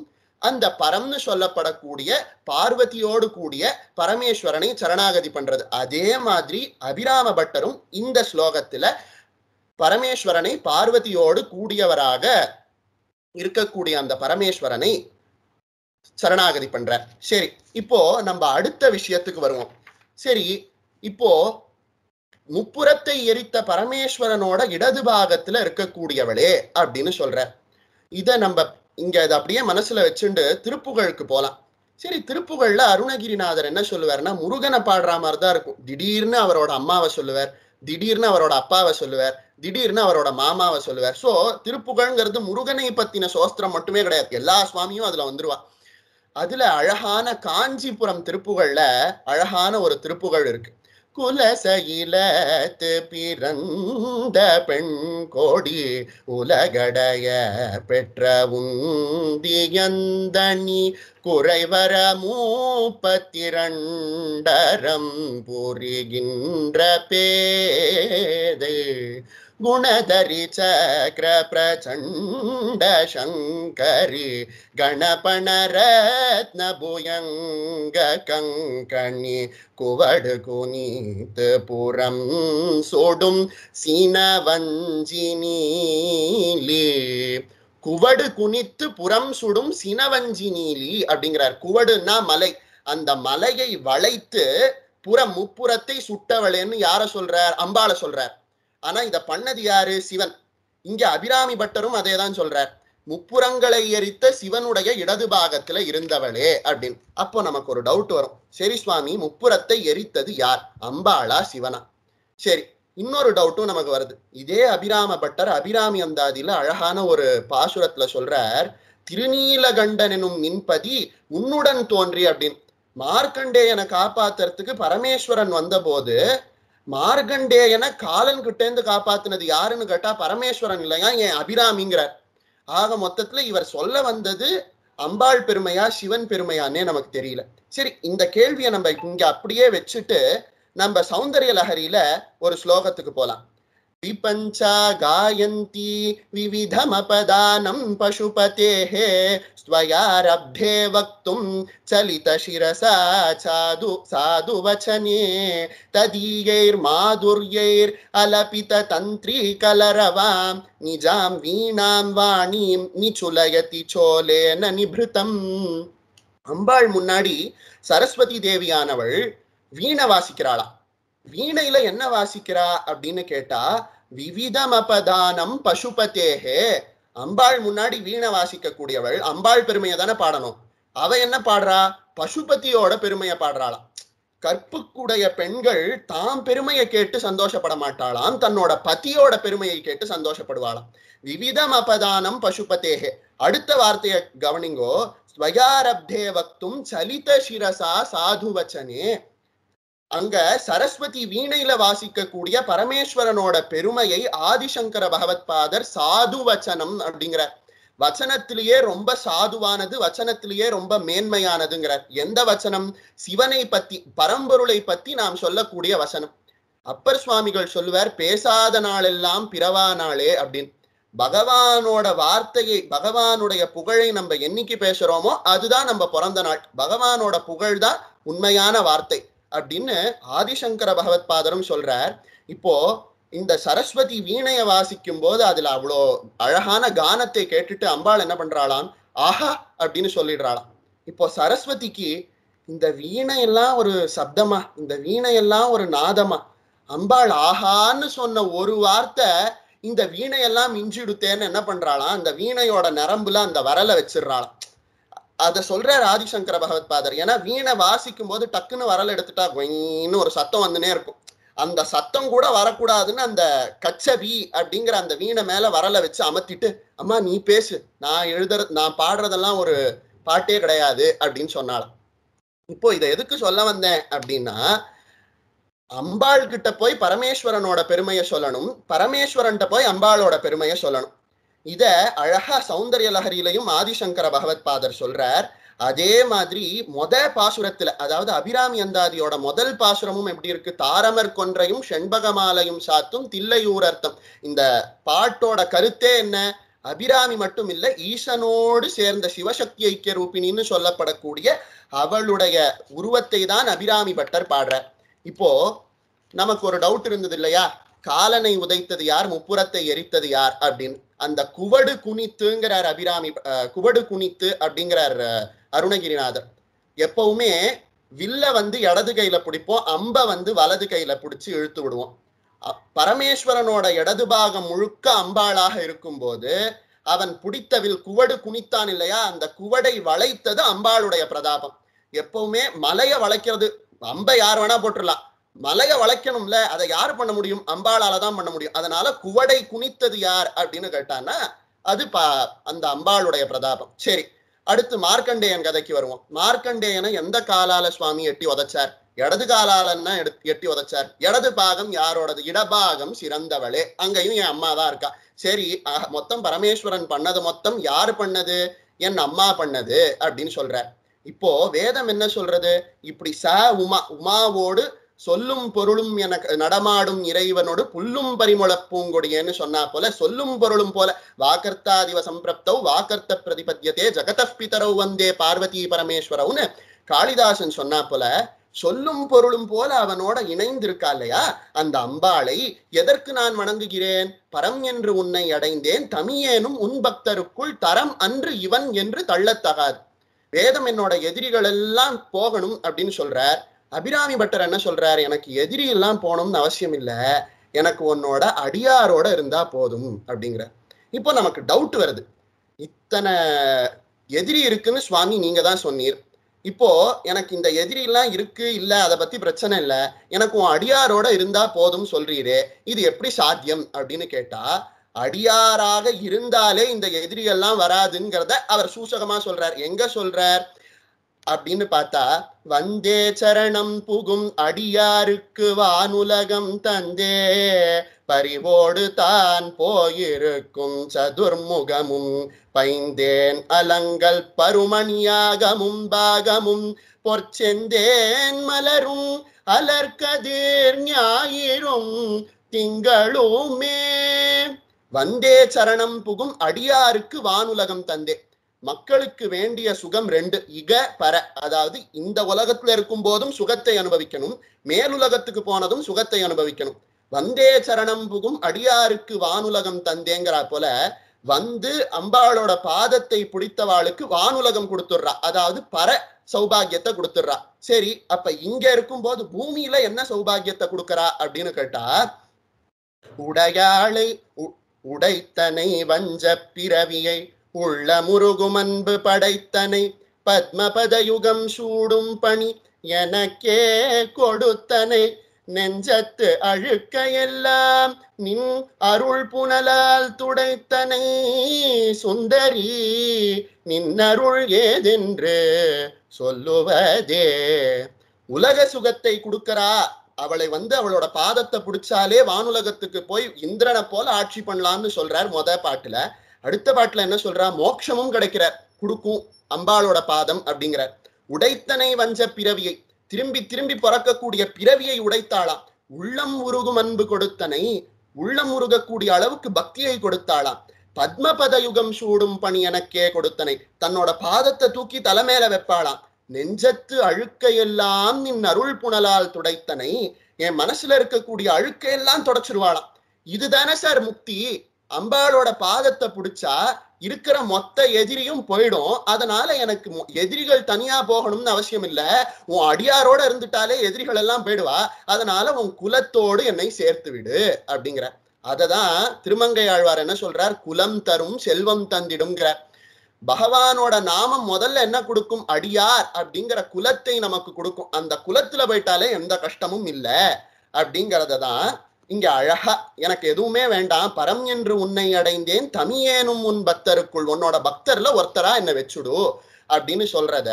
அந்த பரம்னு சொல்லப்படக்கூடிய பார்வதியோடு கூடிய பரமேஸ்வரனை சரணாகதி பண்றது. அதே மாதிரி அபிராம பட்டரும் இந்த ஸ்லோகத்துல பரமேஸ்வரனை பார்வதியோடு கூடியவராக இருக்கக்கூடிய அந்த பரமேஸ்வரனை சரணாகதி பண்றார். சரி, இப்போ நம்ம அடுத்த விஷயத்துக்கு வருவோம். சரி, இப்போ முப்புறத்தை எரித்த பரமேஸ்வரனோட இடது பாகத்துல இருக்கக்கூடியவளே அப்படின்னு சொல்ற. இத நம்ம இங்க அதை அப்படியே மனசுல வச்சுண்டு திருப்புகழுக்கு போலாம். சரி, திருப்புகழ்ல அருணகிரிநாதர் என்ன சொல்லுவார்னா, முருகனை பாடுற மாதிரிதான் இருக்கும். திடீர்னு அவரோட அம்மாவை சொல்லுவார், திடீர்னு அவரோட அப்பாவை சொல்லுவார், திடீர்னு அவரோட மாமாவை சொல்லுவார். சோ திருப்புகழ்ங்கிறது முருகனை பத்தின சோஸ்திரம் மட்டுமே கிடையாது, எல்லா சுவாமியும் அதுல வந்துருவா. அதுல அழகான காஞ்சிபுரம் திருப்புகழ்ல அழகான ஒரு திருப்புகழ் இருக்கு. குலசையிலத்து பிறந்த பெண் கோடி உலகடைய பெற்ற உந்தியந்தனி குறைவர 32 புரிகின்ற பேதை குணதரி சக்ர பிரச்சண்ட சங்கரி கணபண ரத்ன புயங்க கங்கணி குவடு குனித்து புறம் சோடும் சினவஞ்சினீலி. குவடு குனித்து புறம் சுடும் சினவஞ்சினீலி அப்படிங்கிறார். குவடுன்னா மலை, அந்த மலையை வளைத்து முப்புறத்தை சுட்டவளேன்னு யார சொல்றார்? அம்பாள சொல்றார். ஆனா இத பண்ணது யாரு? சிவன். இங்க அபிராமி பட்டரும் அதேதான் சொல்றார், முப்புறங்களை எரித்த சிவனுடைய இடது பாகத்துல இருந்தவளே அப்படின்னு. அப்போ நமக்கு ஒரு டவுட் வரும், சரி சுவாமி, முப்புறத்தை எரித்தது யார், அம்பாளா சிவனா? சரி, இன்னொரு டவுட்டும் நமக்கு வருது. இதே அபிராம பட்டர் அபிராமி அந்தாதியில அழகான ஒரு பாசுரத்துல சொல்றார், திருநீலகண்டன் எனும் நின்பதி உன்னுடன் தோன்றி அப்படின்னு. மார்க்கண்டேயனை காப்பாத்துறதுக்கு பரமேஸ்வரன் வந்த போது மார்கண்டேயனை காலன் கிட்டேந்து காப்பாத்தினது யாருன்னு கேட்டா பரமேஸ்வரன் இல்லையா, என் அபிராமிங்கிறார். ஆக மொத்தத்துல இவர் சொல்ல வந்தது அம்பாள் பெருமையா சிவன் பெருமையானே நமக்கு தெரியல. சரி, இந்த கேள்வியை நம்ம இங்க அப்படியே வச்சுட்டு நம்ம சௌந்தர்ய லஹரியில ஒரு ஸ்லோகத்துக்கு போலாம். விபஞ்சா காயந்தி விவிதமபதானம் பசுபதேஹே ஸ்வயாரப்தே வக்தும் சலித சிரசா சாது வச்சனே ததீயைர் மாதுர்யைர் அலபித தந்திரி கலரவாம் நிஜாம் வீணாம் வாணீம் நிச்சுலயதி சோலேன நிபிருதம். அம்பாள் முன்னாடி சரஸ்வதி தேவியானவள் வீணை வாசிக்கிறாளா. வீணையில என்ன வாசிக்கிறா அப்படின்னு கேட்டா, விவிதமபதானம் பசுபதேஹே. அம்பாள் முன்னாடி வீணை வாசிக்க கூடியவள் அம்பாள் பெருமையை தானே பாடணும். அவ என்ன பாடுறா? பசுபதியோட பெருமையை பாடுறாளாம். கற்புக்குடைய பெண்கள் தாம் பெருமையை கேட்டு சந்தோஷப்பட மாட்டாளாம், தன்னோட பதியோட பெருமையை கேட்டு சந்தோஷப்படுவாளாம். விவிதமபதானம் பசுபதேஹே. அடுத்த வார்த்தையை கவனிங்கோ, ஸ்வயாரப்தே வக்தும் சலித சிரசா சாது வச்சனே. அங்க சரஸ்வதி வீணையில வாசிக்கக்கூடிய பரமேஸ்வரனோட பெருமையை ஆதிசங்கர பகவத் பாதர் சாது வச்சனம் அப்படிங்கிற வச்சனத்திலேயே ரொம்ப சாதுவானது, வச்சனத்திலேயே ரொம்ப மேன்மையானதுங்கிறார். எந்த வச்சனம்? சிவனை பத்தி, பரம்பொருளை பத்தி நாம் சொல்லக்கூடிய வசனம். அப்பர் சுவாமிகள் சொல்லுவார், பேசாத நாளெல்லாம் பிறவா நாளே அப்படின்னு. பகவானோட வார்த்தையை, பகவானுடைய புகழை நம்ம என்னைக்கு பேசுறோமோ அதுதான் நம்ம பிறந்த நாள். பகவானோட புகழ் தான் உண்மையான வார்த்தை அப்படின்னு ஆதிசங்கர பகவத் பாதரும் சொல்றார். இப்போ இந்த சரஸ்வதி வீணைய வாசிக்கும் போது அதுல அவ்வளோ அழகான கானத்தை கேட்டுட்டு அம்பாள் என்ன பண்றாளாம், ஆஹா அப்படின்னு சொல்லிடுறாளாம். இப்போ சரஸ்வதிக்கு இந்த வீணையெல்லாம் ஒரு சப்தமா, இந்த வீணையெல்லாம் ஒரு நாதமா? அம்பாள் ஆஹான்னு சொன்ன ஒரு வார்த்தை இந்த வீணையெல்லாம் மிஞ்சிடுத்தேன்னு என்ன பண்றாளாம், அந்த வீணையோட நரம்புல அந்த வரலை வச்சிடுறாளாம். அத சொல்றார் ஆதிசங்கர பகவத் பாதர். ஏன்னா வீணை வாசிக்கும் போது டக்குன்னு வரல் எடுத்துட்டா கொயின்னு ஒரு சத்தம் வந்துனே இருக்கும். அந்த சத்தம் கூட வரக்கூடாதுன்னு அந்த கச்சவி அப்படிங்கிற அந்த வீணை மேல வரலை வச்சு அமர்த்திட்டு, அம்மா நீ பேசு, நான் பாடுறதெல்லாம் ஒரு பாட்டே கிடையாது அப்படின்னு சொன்னாலும். இப்போ இதை எதுக்கு சொல்ல வந்தேன் அப்படின்னா, அம்பாள் கிட்ட போய் பரமேஸ்வரனோட பெருமையை சொல்லணும், பரமேஸ்வரன்ட்ட போய் அம்பாளோட பெருமையை சொல்லணும். இத அழகா சௌந்தர்ய லஹரியிலையும் ஆதிசங்கர பகவத் பாதர் சொல்றார். அதே மாதிரி பாசுரத்துல, அதாவது அபிராமி அந்தாதியோட முதல் பாசுரமும் எப்படி இருக்கு? தாரமர் கொன்றையும் செண்பகமாலையும் சாத்தும் தில்லையூரர்த்தம். இந்த பாட்டோட கருத்தே என்ன? அபிராமி மட்டும் இல்ல, ஈசனோடு சேர்ந்த சிவசக்தி ஐக்கிய ரூபிணின்னு சொல்லப்படக்கூடிய அவளுடைய உருவத்தை தான் அபிராமி பட்டர் பாடுறார். இப்போ நமக்கு ஒரு டவுட் இருந்தது இல்லையா, காலனை உதைத்தது யார், முப்புறத்தை எரித்தது யார் அப்படின்னு. அந்த குவடு குனித்துங்கிறார் அபிராமி, குவடு குனித்து அப்படிங்கிறார் அருணகிரிநாதர். எப்பவுமே வில்ல இடது கையில பிடிப்போம், அம்ப வலது கையில பிடிச்சு இழுத்து விடுவோம். பரமேஸ்வரனோட இடது பாகம் முழுக்க அம்பாளாக இருக்கும்போது அவன் பிடித்தவில் குவடு குனித்தான் இல்லையா, அந்த குவடை வளைத்தது அம்பாளுடைய பிரதாபம். எப்பவுமே மலையை வளைக்கிறது, அம்பை யார் வேணா போட்டுடலாம், மலையை வளைக்கணும்ல, அதை யார் பண்ண முடியும்? அம்பாளால தான் பண்ண முடியும். அதனால குவடை குனித்தது யார் அப்படின்னு கேட்டான்னா அது அந்த அம்பாளுடைய பிரதாபம். சரி, அடுத்து மார்க்கண்டேயன் கதைக்கு வருவோம். மார்க்கண்டேயனை எந்த காலால சுவாமி எட்டி உதைச்சார்? இடது காலாலன்னா எட்டி உதைச்சார். இடது பாகம் யாரோடது? இடபாகம் சிறந்தவளே. அங்கேயும் என் அம்மா தான் இருக்கா. சரி, மொத்தம் பரமேஸ்வரன் பண்ணது மொத்தம் யாரு பண்ணது? என் அம்மா பண்ணது அப்படின்னு சொல்றார். இப்போ வேதம் என்ன சொல்றது? இப்படி உமாவோடு சொல்லும் பொருளும் எனக்கு நடமாடும் இறைவனோடு புல்லும் பரிமள பூங்கொடியேன்னு சொன்னா போல, சொல்லும் பொருளும் போல வாக்கர்த்தாதிவ சம்பிரப்தௌ வாக்கர்த்த பிரதிபத்தியதே ஜகதப் பிதரௌ வந்தே பார்வதி பரமேஸ்வரவுன்னு காளிதாசன் சொன்னா போல, சொல்லும் பொருளும் போல அவனோட இணைந்திருக்கா இல்லையா அந்த அம்பாளை எதற்கு நான் வணங்குகிறேன்? பரம் என்று உன்னை அடைந்தேன், தமியேனும் உன் பக்தருக்குள் தரம் அன்று இவன் என்று தள்ளத்தகாது. வேதம் என்னோட எதிரிகள் எல்லாம் போகணும் அப்படின்னு சொல்றார். அபிராமி பட்டர் என்ன சொல்றார்? எனக்கு எதிரி எல்லாம் போகணும்னு அவசியம் இல்லை, எனக்கு உன்னோட அடியாரோட இருந்தா போதும் அப்படிங்கிற. இப்போ நமக்கு டவுட் வருது, இத்தனை எதிரி இருக்குன்னு சுவாமி நீங்க தான் சொன்னீர், இப்போ எனக்கு இந்த எதிரி எல்லாம் இருக்கு இல்ல அதை பத்தி பிரச்சனை இல்லை, எனக்கு உன் அடியாரோட இருந்தா போதும் சொல்றீரே, இது எப்படி சாத்தியம் அப்படின்னு கேட்டா, அடியாராக இருந்தாலே இந்த எதிரிகள்லாம் வராதுங்கிறத அவர் சூசகமா சொல்றார். எங்க சொல்றார் அப்படின்னு பார்த்தா, வந்தே சரணம் புகும் அடியாருக்கு வானுலகம் தந்தே பரிவோடு தான் போயிருக்கும் சதுர்முகமும் பைந்தேன் அலங்கல் பருமணியாகமும் பாகமும் பொற்செந்தேன் மலரும் அலர்கதிர் ஞாயிறும் திங்களுமே. வந்தே சரணம் புகும் அடியாருக்கு வானுலகம் தந்தே. மக்களுக்கு வேண்டிய சுகம் ரெண்டு, இக பர. அதாவது இந்த உலகத்துல இருக்கும் போதும் சுகத்தை அனுபவிக்கணும், மேலுலகத்துக்கு போனதும் சுகத்தை அனுபவிக்கணும். வந்தே சரணம் புகும் அடியாருக்கு வானுலகம் தந்தேங்கிறா போல, வந்து அம்பாளோட பாதத்தை பிடித்தவாளுக்கு வானுலகம் கொடுத்துடுறா, அதாவது பர சௌபாகியத்தை கொடுத்துடுறா. சரி, அப்ப இங்க இருக்கும் போது பூமியில என்ன சௌபாகியத்தை கொடுக்கறா அப்படின்னு கேட்டா, உடையாளை உடைத்தனை வஞ்ச பிறவியை உள்ள முருகும் அன்பு படைத்தனை பத்மபதயுகம் சூடும் பணி எனக்கே கொடுத்தனை நெஞ்சத்து அழுக்க எல்லாம் நின் அருள் புனலால் துடைத்தனை சுந்தரி நின்னருள் ஏதென்று சொல்லுவதே. உலக சுகத்தை கொடுக்கறா, அவளை வந்து அவளோட பாதத்தை பிடிச்சாலே வானுலகத்துக்கு போய் இந்திரனை போல ஆட்சி பண்ணலாம்னு சொல்றார் முத பாட்டுல. அடுத்த பாட்டுல என்ன சொல்றா? மோட்சமும் கிடைக்கிறார், கொடுக்கும் அம்பாளோட பாதம் அப்படிங்கிறார். உடைத்தனை வஞ்ச பிறவியை, திரும்பி திரும்பி பிறக்கக்கூடிய பிறவியை உடைத்தாளாம். உள்ளம் உருகும் அன்பு கொடுத்தனை, உள்ளம் உருகக்கூடிய அளவுக்கு பக்தியை கொடுத்தாளாம். பத்மபத யுகம் சூடும் பணி எனக்கே கொடுத்தனை, தன்னோட பாதத்தை தூக்கி தலைமையில வைப்பாளாம். நெஞ்சத்து அழுக்கையெல்லாம் நின் அருள் புனலால் துடைத்தனை, என் மனசுல இருக்கக்கூடிய அழுக்கையெல்லாம் தொடச்சிருவாளாம். இதுதானே சார் முக்தி? அம்பாளோட பாதத்தை பிடிச்சா இருக்கிற மொத்த எதிரியும் போயிடும். அதனால எனக்கு எதிரிகள் தனியா போகணும்னு அவசியம் இல்லை, உன் அடியாரோட இருந்துட்டாலே எதிரிகள் எல்லாம் போயிடுவா, அதனால உன் குலத்தோடு என்னை சேர்த்து விடு அப்படிங்கிற. அததான் திருமங்கை ஆழ்வார் என்ன சொல்றார்? குலம் தரும் செல்வம் தந்திடுங்கிற. பகவானோட நாமம் முதல்ல என்ன கொடுக்கும்? அடியார் அப்படிங்கிற குலத்தை நமக்கு கொடுக்கும். அந்த குலத்துல போயிட்டாலே எந்த கஷ்டமும் இல்லை அப்படிங்கிறதான் இங்க அழகா, எனக்கு எதுவுமே வேண்டாம், பரம் என்று உன்னை அடைந்தேன், தமியேனும் உன் பக்தருக்குள், உன்னோட பக்தர்ல ஒருத்தரா என்ன வச்சுடு அப்படின்னு சொல்றத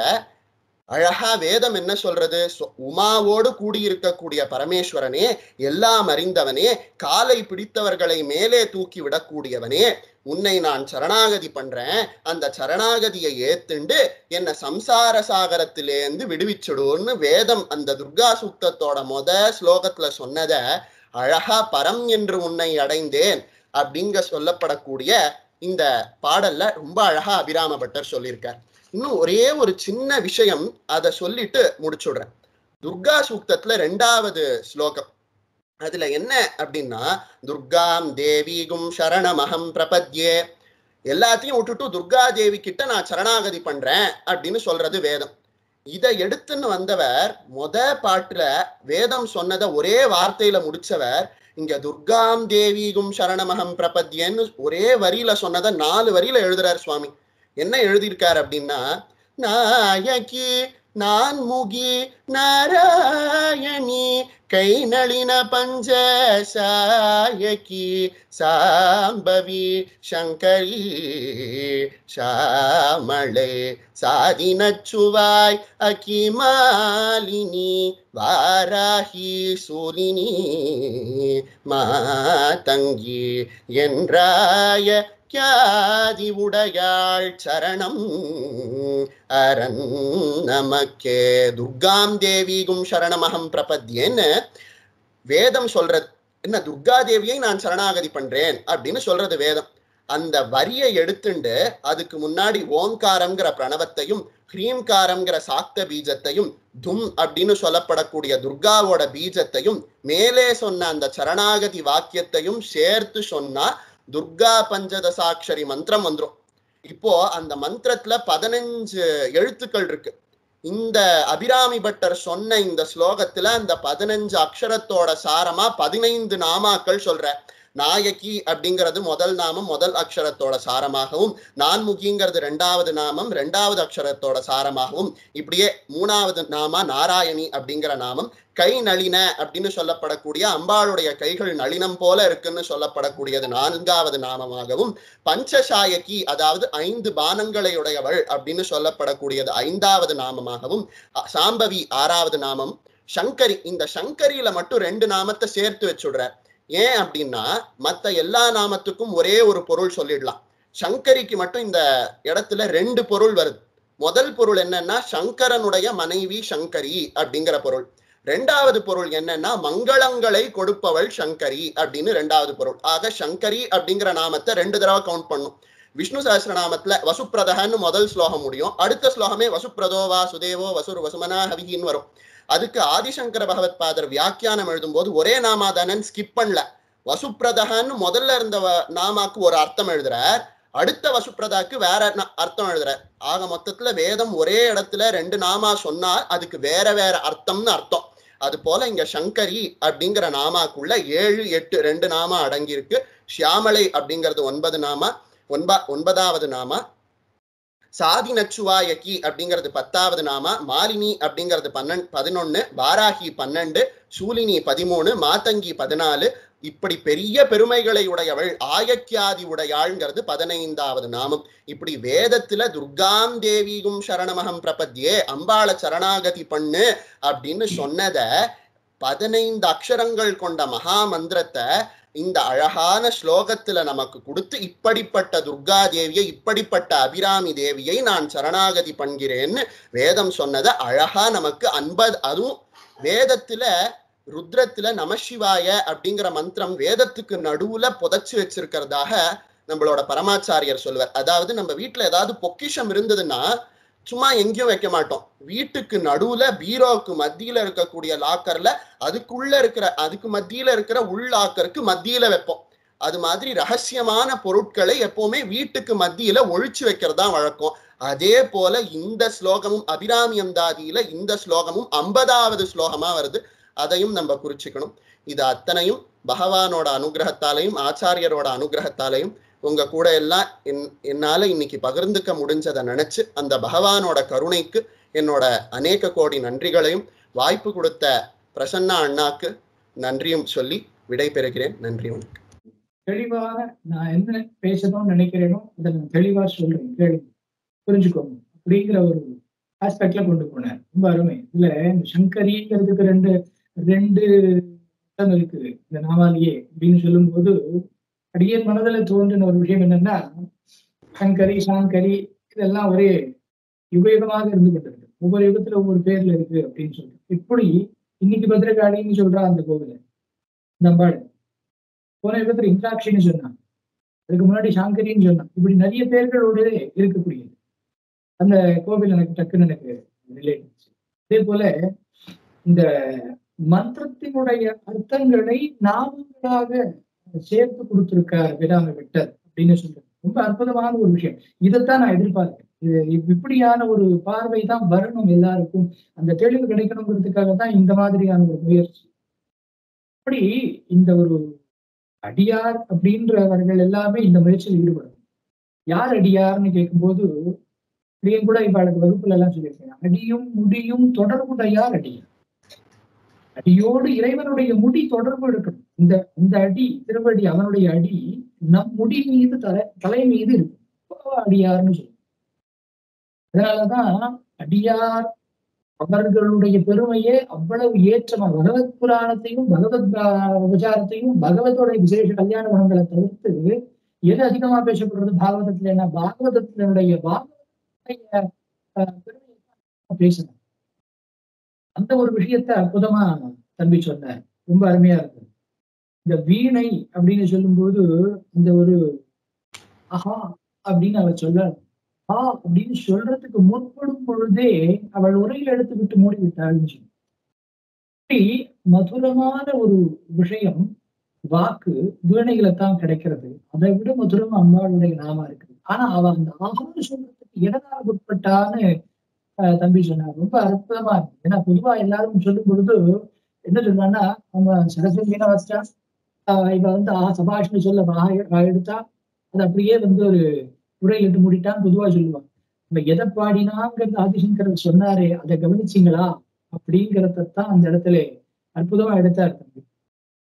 அழகா வேதம் என்ன சொல்றது? உமாவோடு கூடியிருக்கக்கூடிய பரமேஸ்வரனே, எல்லாம் அறிந்தவனே, காலை பிடித்தவர்களை மேலே தூக்கி விடக்கூடியவனே, உன்னை நான் சரணாகதி பண்றேன், அந்த சரணாகதியை ஏத்துண்டு என்ன சம்சார சாகரத்திலேருந்து விடுவிச்சுடுன்னு வேதம் அந்த துர்கா சூக்தத்தோட ஸ்லோகத்துல சொன்னத அழகா பரம் என்று உன்னை அடைந்தேன் அப்படிங்க சொல்லப்படக்கூடிய இந்த பாடல்ல ரொம்ப அழகா அபிராம பட்டர் சொல்லியிருக்கார். இன்னும் ஒரே ஒரு சின்ன விஷயம் அதை சொல்லிட்டு முடிச்சுடுறேன். துர்கா சூக்தத்துல 2வது ஸ்லோகம், அதுல என்ன அப்படின்னா, துர்காம் தேவிகும் சரணமகம் பிரபத்யே, எல்லாத்தையும் விட்டுட்டு துர்கா தேவி கிட்ட நான் சரணாகதி பண்றேன் அப்படின்னு சொல்றது வேதம். இதை எடுத்துன்னு வந்தவர் பாட்டுல வேதம் சொன்னதை ஒரே வார்த்தையில முடிச்சவர், இங்க துர்காம் தேவிகும் சரணமகம் பிரபத்யன்னு ஒரே வரியில சொன்னதை 4 வரியில எழுதுறார் சுவாமி. என்ன எழுதியிருக்கார் அப்படின்னா, நாயகி நான்முகி நாராயணி கை நளின பஞ்சசாயகி சாம்பவி சங்கரி ஷாமளே சாதினச்சுவாய் அகிமாலினி வாராகி சூலினி மாதங்கி என்றாய கியாதி உடையாள் சரணம் அரண் நமக்கே. துர்காம் தேவிகும் சரணமகம் பிரபத்யேன்னு வேதம் சொல்றது. என்ன, துர்கா தேவியை நான் சரணாகதி பண்றேன் அப்படின்னு சொல்றது வேதம். அந்த வரியை எடுத்துண்டு அதுக்கு முன்னாடி ஓங்காரம்ங்கிற பிரணவத்தையும் ஹ்ரீம்காரம்ங்கிற சாக்த பீஜத்தையும் தும் அப்படின்னு சொல்லப்படக்கூடிய துர்காவோட பீஜத்தையும் மேலே சொன்ன அந்த சரணாகதி வாக்கியத்தையும் சேர்த்து சொன்னா துர்கா பஞ்சதசாட்சரி மந்திரம் வந்துரும். இப்போ அந்த மந்திரத்துல 15 எழுத்துக்கள் இருக்கு. இந்த அபிராமி பட்டர் சொன்ன இந்த ஸ்லோகத்துல அந்த 15 அக்ஷரத்தோட சாரமா 15 நாமாக்கள் சொல்ற. நாயகி அப்படிங்கிறது முதல் நாமம், முதல் அக்ஷரத்தோட சாரமாகவும், நான்முகிங்கிறது 2வது நாமம், 2வது அக்ஷரத்தோட சாரமாகவும், இப்படியே 3வது நாமா நாராயணி அப்படிங்கிற நாமம், கை நளின அப்படின்னு சொல்லப்படக்கூடிய அம்பாளுடைய கைகள் நளினம் போல இருக்குன்னு சொல்லப்படக்கூடியது 4வது நாமமாகவும், பஞ்சசாயகி அதாவது 5 பானங்களை உடையவள் அப்படின்னு சொல்லப்படக்கூடியது 5வது நாமமாகவும், சாம்பவி 6வது நாமம், சங்கரி இந்த சங்கரியில மட்டும் 2 நாமத்தை சேர்த்து வச்சுடுற. ஏன் அப்படின்னா மத்த எல்லா நாமத்துக்கும் ஒரே ஒரு பொருள் சொல்லிடலாம். சங்கரிக்கு மட்டும் இந்த இடத்துல 2 பொருள் வருது. முதல் பொருள் என்னன்னா சங்கரனுடைய மனைவி சங்கரி அப்படிங்கிற பொருள். 2வது பொருள் என்னன்னா மங்களங்களை கொடுப்பவள் சங்கரி அப்படின்னு 2வது பொருள். ஆக சங்கரி அப்படிங்கிற நாமத்தை 2 தடவை கவுண்ட் பண்ணும். விஷ்ணு சஹஸ்ரநாமத்துல வசுப்பிரதன்னு முதல் ஸ்லோகம் முடியும். அடுத்த ஸ்லோகமே வசுப்பிரதோ வா சுதேவோ வசுர் வசுமனா ஹவிகின்னு வரும். அதுக்கு ஆதிசங்கர பகவத் பாதர் வியாக்கியானம் எழுதும் போது ஒரே நாமாதானன் ஸ்கிப் பண்ணல. வசுப்பிரதன்னு முதல்ல இருந்த நாமாக்கு ஒரு அர்த்தம் எழுதுறார், அடுத்த வசுப்பிரதாக்கு வேற அர்த்தம் எழுதுறார். ஆக மொத்தத்துல வேதம் ஒரே இடத்துல 2 நாமா சொன்னா அதுக்கு வேற வேற அர்த்தம்னு அர்த்தம். அது போல இங்க சங்கரி அப்படிங்கிற நாமாக்குள்ள 7, 8 2 நாமா அடங்கி இருக்கு. ஷியாமலை அப்படிங்கிறது 9 நாமா, 9வது நாமா, சாதி நச்சுவாயகி அப்படிங்கிறது 10வது நாமா, மாலினி அப்படிங்கிறது 11, வாராகி 12, சூலினி 13, மாதங்கி 14. இப்படி பெரிய பெருமைகளை உடையவள் ஆயக்கியாதி உடையாள்ங்கிறது 15வது நாமம். இப்படி வேதத்துல துர்காம் தேவிகும் சரணமகம் பிரபத்யே அம்பாள சரணாகதி பண்ணு அப்படின்னு சொன்னத 15 அக்ஷரங்கள் கொண்ட மகா மந்திரத்தை இந்த அழகான ஸ்லோகத்துல நமக்கு கொடுத்து இப்படிப்பட்ட துர்கா தேவியை, இப்படிப்பட்ட அபிராமி தேவியை நான் சரணாகதி பண்கிறேன்னு வேதம் சொன்னதை அழகா நமக்கு அதுவும் வேதத்துல ருத்ரத்துல நமசிவாய அப்படிங்கிற மந்திரம் வேதத்துக்கு நடுவுல புதைச்சு வச்சிருக்கிறதாக நம்மளோட பரமாச்சாரியர் சொல்லுவார். அதாவது நம்ம வீட்டுல ஏதாவது பொக்கிஷம் இருந்ததுன்னா சும்மா எங்கேயும் வைக்க மாட்டோம். வீட்டுக்கு நடுவுல பீரோவுக்கு மத்தியில இருக்கக்கூடிய லாக்கர்ல அதுக்கு மத்தியில இருக்கிற உள் லாக்கருக்கு மத்தியில வைப்போம். அது மாதிரி ரகசியமான பொருட்களை எப்பவுமே வீட்டுக்கு மத்தியில ஒழிச்சு வைக்கிறதா வழக்கம். அதே போல இந்த ஸ்லோகமும் அபிராமி அந்தாதியில இந்த ஸ்லோகமும் 50வது ஸ்லோகமா வருது. அதையும் நம்ம குறிச்சுக்கணும். இது அத்தனையும் பகவானோட அனுகிரகத்தாலையும் ஆச்சாரியரோட அனுகிரகத்தாலையும் உங்க கூட எல்லாம் என்னால இன்னைக்கு பகிர்ந்துக்க முடிஞ்சதை நினைச்சு அந்த பகவானோட கருணைக்கு என்னோட அநேக கோடி நன்றிகளையும் வாய்ப்பு கொடுத்த பிரசன்னா அண்ணாக்கு நன்றியும் சொல்லி விடை பெறுகிறேன். நன்றி, வணக்கம். தெளிவாக நான் என்ன பேசணும்னு நினைக்கிறேனோ அதை நான் தெளிவா சொல்றேன், கேளுங்க, புரிஞ்சுக்கோங்க அப்படிங்கிற ஒரு ஆஸ்பெக்ட்ல கொண்டு போனார். ரொம்ப அருமை. இதுல இந்த சங்கரிங்கிறதுக்கு ரெண்டு அர்த்தம் இருக்கு இந்த நாமாலியே அப்படின்னு சொல்லும் போது அடியே மனதில் தோன்றின ஒரு விஷயம் என்னன்னா, சங்கரி சாங்கரி இதெல்லாம் ஒரே யுகயுகமாக இருந்து கொண்டிருக்கு. ஒவ்வொரு யுகத்துல ஒவ்வொரு பேர்ல இருக்கு அப்படின்னு சொல்றோம். இப்படி இன்னைக்கு பத்ரகாளின்னு சொல்றா அந்த கோவில நம்பாடு, போன யுகத்துல இந்திராட்சின்னு சொன்னான், அதுக்கு முன்னாடி சாங்கரின்னு சொன்னான். இப்படி நிறைய பேர்களோட இருக்கக்கூடியது அந்த கோவில் எனக்கு டக்குன்னு எனக்கு ரிலேட். அதே போல இந்த மந்திரத்தினுடைய அர்த்தங்களை நாமங்களாக சேர்த்து கொடுத்திருக்கார் அபிராமி பட்டர் அப்படின்னு சொல்றது ரொம்ப அற்புதமான ஒரு விஷயம். இதைத்தான் நான் எதிர்பார்க்கிறேன். இப்படியான ஒரு பார்வை தான் வரணும் எல்லாருக்கும். அந்த தெளிவு கிடைக்கணுங்கிறதுக்காக தான் இந்த மாதிரியான ஒரு முயற்சி. அப்படி இந்த ஒரு அடியார் அப்படின்றவர்கள் எல்லாமே இந்த முயற்சியில் ஈடுபடும். யார் அடியார்னு கேட்கும்போது இதையும் கூட இவளுக்கு வகுப்புல எல்லாம் சொல்லியிருக்கேன். அடியும் முடியும் தொடர்புடையார் அடியார். அடியோடு இறைவனுடைய முடி தொடர்பு இருக்கணும். இந்த அடி திருவடி அவனுடைய அடி நம் முடி மீது தலை மீது இருக்கும். அடியார்னு சொல்லுவோம். அதனாலதான் அடியார் அவர்களுடைய பெருமையே அவ்வளவு ஏற்றமா பகவத் புராணத்தையும் பகவத் விசாரத்தையும் பகவத்தோடைய விசேஷ கல்யாண குணங்களை தவிர்த்து எது அதிகமா பேசப்படுறது பாகவதத்துல என்ன பாகவதத்தினுடைய பெருமையை பேசணும். அந்த ஒரு விஷயத்த அற்புதமா தம்பி சொன்னார். ரொம்ப அருமையா இருக்கு. இந்த வீணை அப்படின்னு சொல்லும்போது இந்த ஒரு ஆஹா அப்படின்னு அவள் சொல்ல அப்படின்னு சொல்றதுக்கு முற்படும் பொழுதே அவள் உரையில் எடுத்து விட்டு மூடி விட்டாள்னு சொல்லி மதுரமான ஒரு விஷயம் வாக்கு வீணைகளைத்தான் கிடைக்கிறது. அதை விட மதுரம் அம்மாளுடைய நாமா இருக்குது. ஆனா அவ அந்த ஆகான்னு சொல்றதுக்கு எதனால் உட்பட்டான்னு தம்பி சொன்னார். ரொம்ப அற்புதமா இருக்கு. ஏன்னா பொதுவா எல்லாரும் சொல்லும் பொழுது என்ன சொல்றான்னா அவங்க சரஸ்வதினா வச்சா இவ வந்து சபாஷ்னு சொல்ல எடுத்தா அது அப்படியே வந்து ஒரு உரையிட்டு மூடிட்டான்னு பொதுவா சொல்லுவாங்க. நம்ம எதை பாடினாங்கிறது ஆதிசங்கரர் சொன்னாரே அதை கவனிச்சிங்களா அப்படிங்கிறதான் அந்த இடத்துல அற்புதமா எடுத்தார் தம்பி.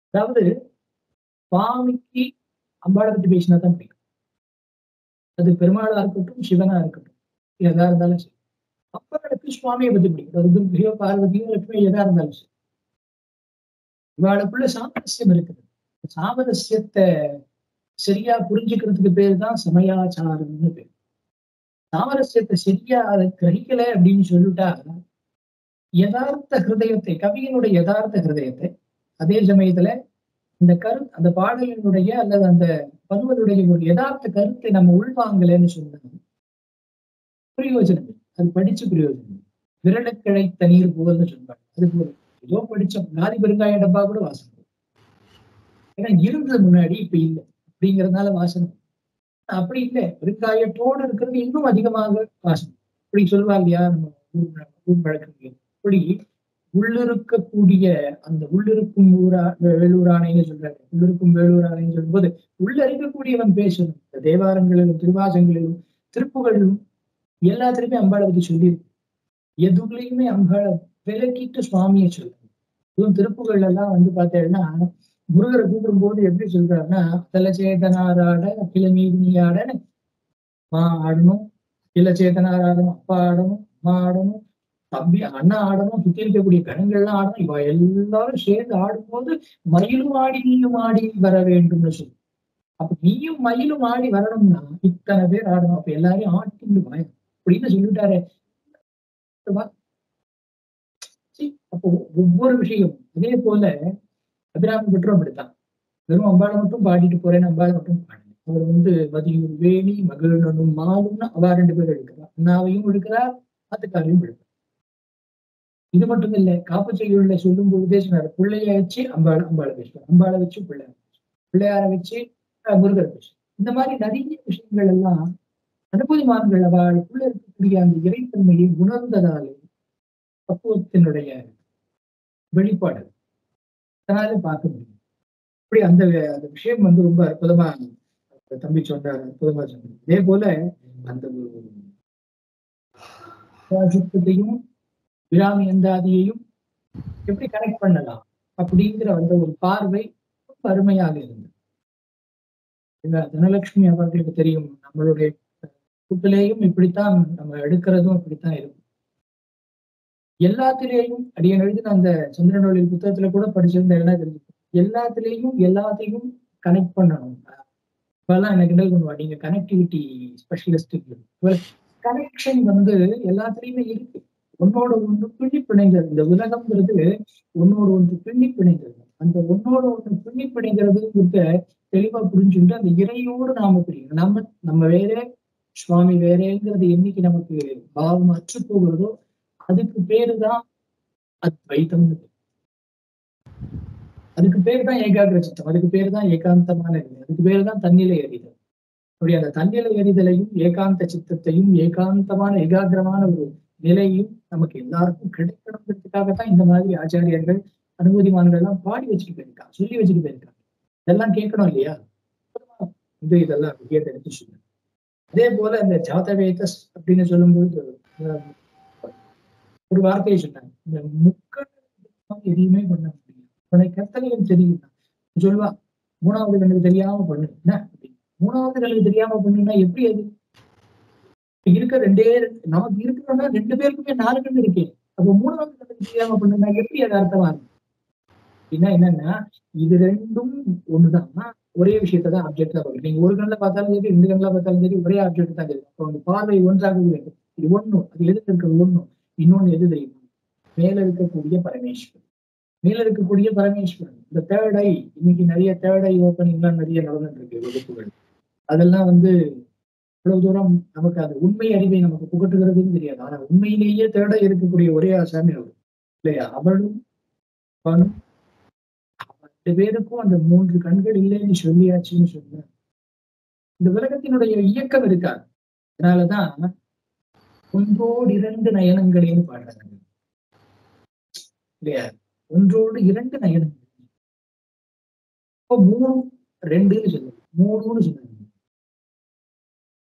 அதாவது சுவாமிக்கு அம்பாளை பத்தி பேசினா தான் பிடிக்கும். அது பெருமாளா இருக்கட்டும் சிவனா இருக்கட்டும் எதா இருந்தாலும் சரி. அம்பாளுக்கு சுவாமியை பத்தி பிடிக்கும். அது துர்கையோ பார்வதியோ லட்சுமி எதா இருந்தாலும் சரி. இவாளுக்குள்ள சாமரஸ்யம் இருக்குது. சாமரஸ்யத்தை சரியா புரிஞ்சுக்கிறதுக்கு பேர் தான் சமயாச்சாரம்னு பேர். சாமரஸ்யத்தை சரியா அதை கிரகிக்கல அப்படின்னு சொல்லிட்டா யதார்த்த ஹிருதயத்தை கவியினுடைய யதார்த்த ஹிருதயத்தை அதே சமயத்துல அந்த பாடலினுடைய அல்லது அந்த பருவனுடைய ஒரு யதார்த்த கருத்தை நம்ம உள்வாங்கலன்னு சொன்னா பிரயோஜனம். அது படிச்சு பிரயோஜனம். விரலுக்கிழைத்த நீர் போல்னு சொல்றாங்க. அதுக்கு ஏதோ படிச்சோம் நாதி பெருங்காய டப்பா கூட வாசனை. ஏன்னா இருந்தது முன்னாடி இப்ப இல்லை அப்படிங்கிறதுனால வாசனை. அப்படி இல்லை, பெருங்காயத்தோடு இருக்கிறது இன்னும் அதிகமாக வாசனை. அப்படி சொல்லுவா இல்லையா நம்ம ஊர் பழக்கம். அப்படி உள்ளிருக்கக்கூடிய அந்த உள்ளிருக்கும் வேலூரானைன்னு சொல்றாரு. உள்ளிருக்கும் வேலூரானைன்னு சொல்லும்போது உள்ள இருக்கக்கூடியவன் பேசணும். இந்த தேவாரங்களிலும் திருவாசங்களிலும் திருப்புகளிலும் எல்லாத்திலுமே அம்பாளை பத்தி சொல்லியிருக்கு. எதுலையுமே அம்பாளை விலக்கிட்டு சுவாமியை சொல்லணும். இதுவும் திருப்புகள் எல்லாம் வந்து பார்த்தேன்னா முருகரை கூப்பிடும் போது எப்படி சொல்றாருன்னா தலச்சேதனாராட அகில மீதினியாடன்னு ஆடணும், அகில சேதனாராடணும், அப்பா ஆடணும், அம்மா ஆடணும், தம்பி அண்ணா ஆடணும், சுத்தி இருக்கக்கூடிய கணங்கள்லாம் ஆடணும். இவ எல்லாரும் சேர்ந்து ஆடும்போது மயிலும் ஆடி நீயும் ஆடி வர வேண்டும்னு சொல்லி. அப்ப நீயும் மயிலும் ஆடி வரணும்னா இத்தனை பேர் ஆடணும். அப்ப எல்லாரையும் ஆட்டிட்டு வாங்க அப்படின்னு சொல்லிட்டாரு. அப்போ ஒவ்வொரு விஷயம் அதே போல அபிராமி பெற்றும் அப்படித்தான். வெறும் அம்பாளை மட்டும் பாடிட்டு போறேன்னு அம்பாளை மட்டும் பாடல. அவர் வந்து மதியூர் வேணி மகிழ்னும் மாலும்னு அவ 2 பேரும் எடுக்கிறார். அண்ணாவையும் எடுக்கிறார், ஆத்துக்காரையும் எடுக்கிறார். இது மட்டும் இல்லை, காப்பு செய்யுள்ள சொல்லும் பொழுதே சொன்னார் பிள்ளைய வச்சு அம்பாளை பேசுவார், அம்பாளை வச்சு பிள்ளையார வச்சு முருகர் பேசுவார். இந்த மாதிரி நிறைய விஷயங்கள் எல்லாம் அனுபூதிமான்கள் அவளுக்குள்ள இருக்கக்கூடிய அந்த இறைத்தன்மையை உணர்ந்ததாலே பக்குவத்தினுடைய வெளிப்பாடு அதனால பார்க்க முடியும். அப்படி அந்த விஷயம் வந்து ரொம்ப அற்புதமா தம்பி சொன்னார், அற்புதமா சொன்னார். இதே போல அந்த சுத்தத்தையும் விராமி அந்தாதியையும் எப்படி கனெக்ட் பண்ணலாம் அப்படிங்கிற அந்த ஒரு பார்வை ரொம்ப அருமையாக இருந்தது. தனலட்சுமி அவர்களுக்கு தெரியும் நம்மளுடைய கூட்டிலேயும் இப்படித்தான் நம்ம எடுக்கிறதும் இப்படித்தான் இருக்கும். எல்லாத்திலேயும் அடியன் எழுதின அந்த சந்திரனொழி புத்தகத்துல கூட படிச்சிருந்த என்ன தெரிஞ்சு எல்லாத்தையும் கனெக்ட் பண்ணணும். இப்பெல்லாம் எனக்கு என்ன பண்ணுவா நீங்க கனெக்டிவிட்டி ஸ்பெஷலிஸ்ட். கனெக்ஷன் வந்து எல்லாத்துலயுமே இருக்கு. ஒன்னோட ஒன்று பின்னி பிணைந்தது. இந்த உலகம்ங்கிறது ஒன்னோட ஒன்று பின்னி பிணைந்தது. அந்த ஒன்னோட ஒன்று பின்னி பிணைங்கிறதுங்கிறத தெளிவா புரிஞ்சுட்டு அந்த இறையோடு நாம பிரிக்கணும். நம்ம வேற சுவாமி வேறேங்கிறது என்னைக்கு நமக்கு பாவம் அற்று போகிறதோ அதுக்கு பேருதான் அத்வைத்தம்னு. அதுக்கு பேரு தான் ஏகாகிர சித்தம், அதுக்கு பேரு தான் ஏகாந்தமான அறிதல், அதுக்கு பேரு தான் தன்னிலை அறிதல். அப்படி அந்த தன்னிலை அறிதலையும் ஏகாந்த சித்தத்தையும் ஏகாந்தமான ஏகாகிரமான ஒரு நிலையும் நமக்கு எல்லாருக்கும் கிடைக்கணுங்கிறதுக்காகத்தான் இந்த மாதிரி ஆச்சாரியர்கள் அனுமதிமான்கள் எல்லாம் பாடி வச்சுட்டு போயிருக்காங்க, சொல்லி வச்சுட்டு போயிருக்காங்க. இதெல்லாம் கேட்கணும் இல்லையா? இதெல்லாம் விஷயத்தை எடுத்து சொல்லுங்க. அதே போல இந்த ஜாதவேதஸ் அப்படின்னு சொல்லும்போது ஒரு வார்த்தையை சொன்னாங்க, இந்த முக்கள் எதையுமே பண்ண முடியும், உனக்கு கத்தனையும் தெரியும் சொல்லுவா. மூணாவது கண்ணுக்கு தெரியாம பண்ணு என்ன அப்படின்னு. மூணாவது கண்ணுக்கு தெரியாம பண்ணுன்னா எப்படி? அது இருக்க நமக்கு இருக்கிறோம்னா 2 பேருக்குமே 4 கண்ணு இருக்கு. அப்ப மூணாவது கண்ணுக்கு தெரியாம பண்ணுன்னா எப்படி அது அர்த்தமா இருக்கு அப்படின்னா என்னன்னா, இது ரெண்டும் ஒண்ணுதான், ஒரே விஷயத்தான் ஆப்ஜெக்டா வரும். நீங்க ஒரு கண்ணில் பார்த்தாலும் சரி, 2 கண்ணில் பார்த்தாலும் சரி, ஒரே ஆப்ஜெக்ட் தான் தெரியும். அப்போ அந்த பார்வை ஒன்றாக வேண்டும். இது ஒண்ணும், அது எதுக்கு இருக்கிறது ஒண்ணும். இன்னொன்னு எது தெரியுமா? மேல இருக்கக்கூடிய பரமேஸ்வரன். மேல இருக்கக்கூடிய பரமேஸ்வரன். இந்த தேர்ட் ஐ, இன்னைக்கு நிறைய தேர்ட் ஐ ஓப்பனிங்லாம் நிறைய நடந்துட்டு இருக்கு வகுப்புகள். அதெல்லாம் இவ்வளவு தூரம் நமக்கு அது உண்மை அறிவை நமக்கு புகட்டுகிறதுன்னு தெரியாது. ஆனா உண்மையிலேயே தேர்ட் ஐ இருக்கக்கூடிய ஒரே ஆசாமி அவர் இல்லையா? அவளும் 2 பேருக்கும் அந்த 3 கண்கள் இல்லைன்னு சொல்லியாச்சுன்னு சொன்ன இந்த உலகத்தினுடைய இயக்கம் இருக்காது. அதனாலதான் ஒன்றோடு 2 நயனங்களேன்னு பாடுறாங்க இல்லையா? ஒன்றோடு 2 நயனங்கள். இப்போ 3 2ன்னு சொல்லுங்க, 3ன்னு சொன்னாங்க.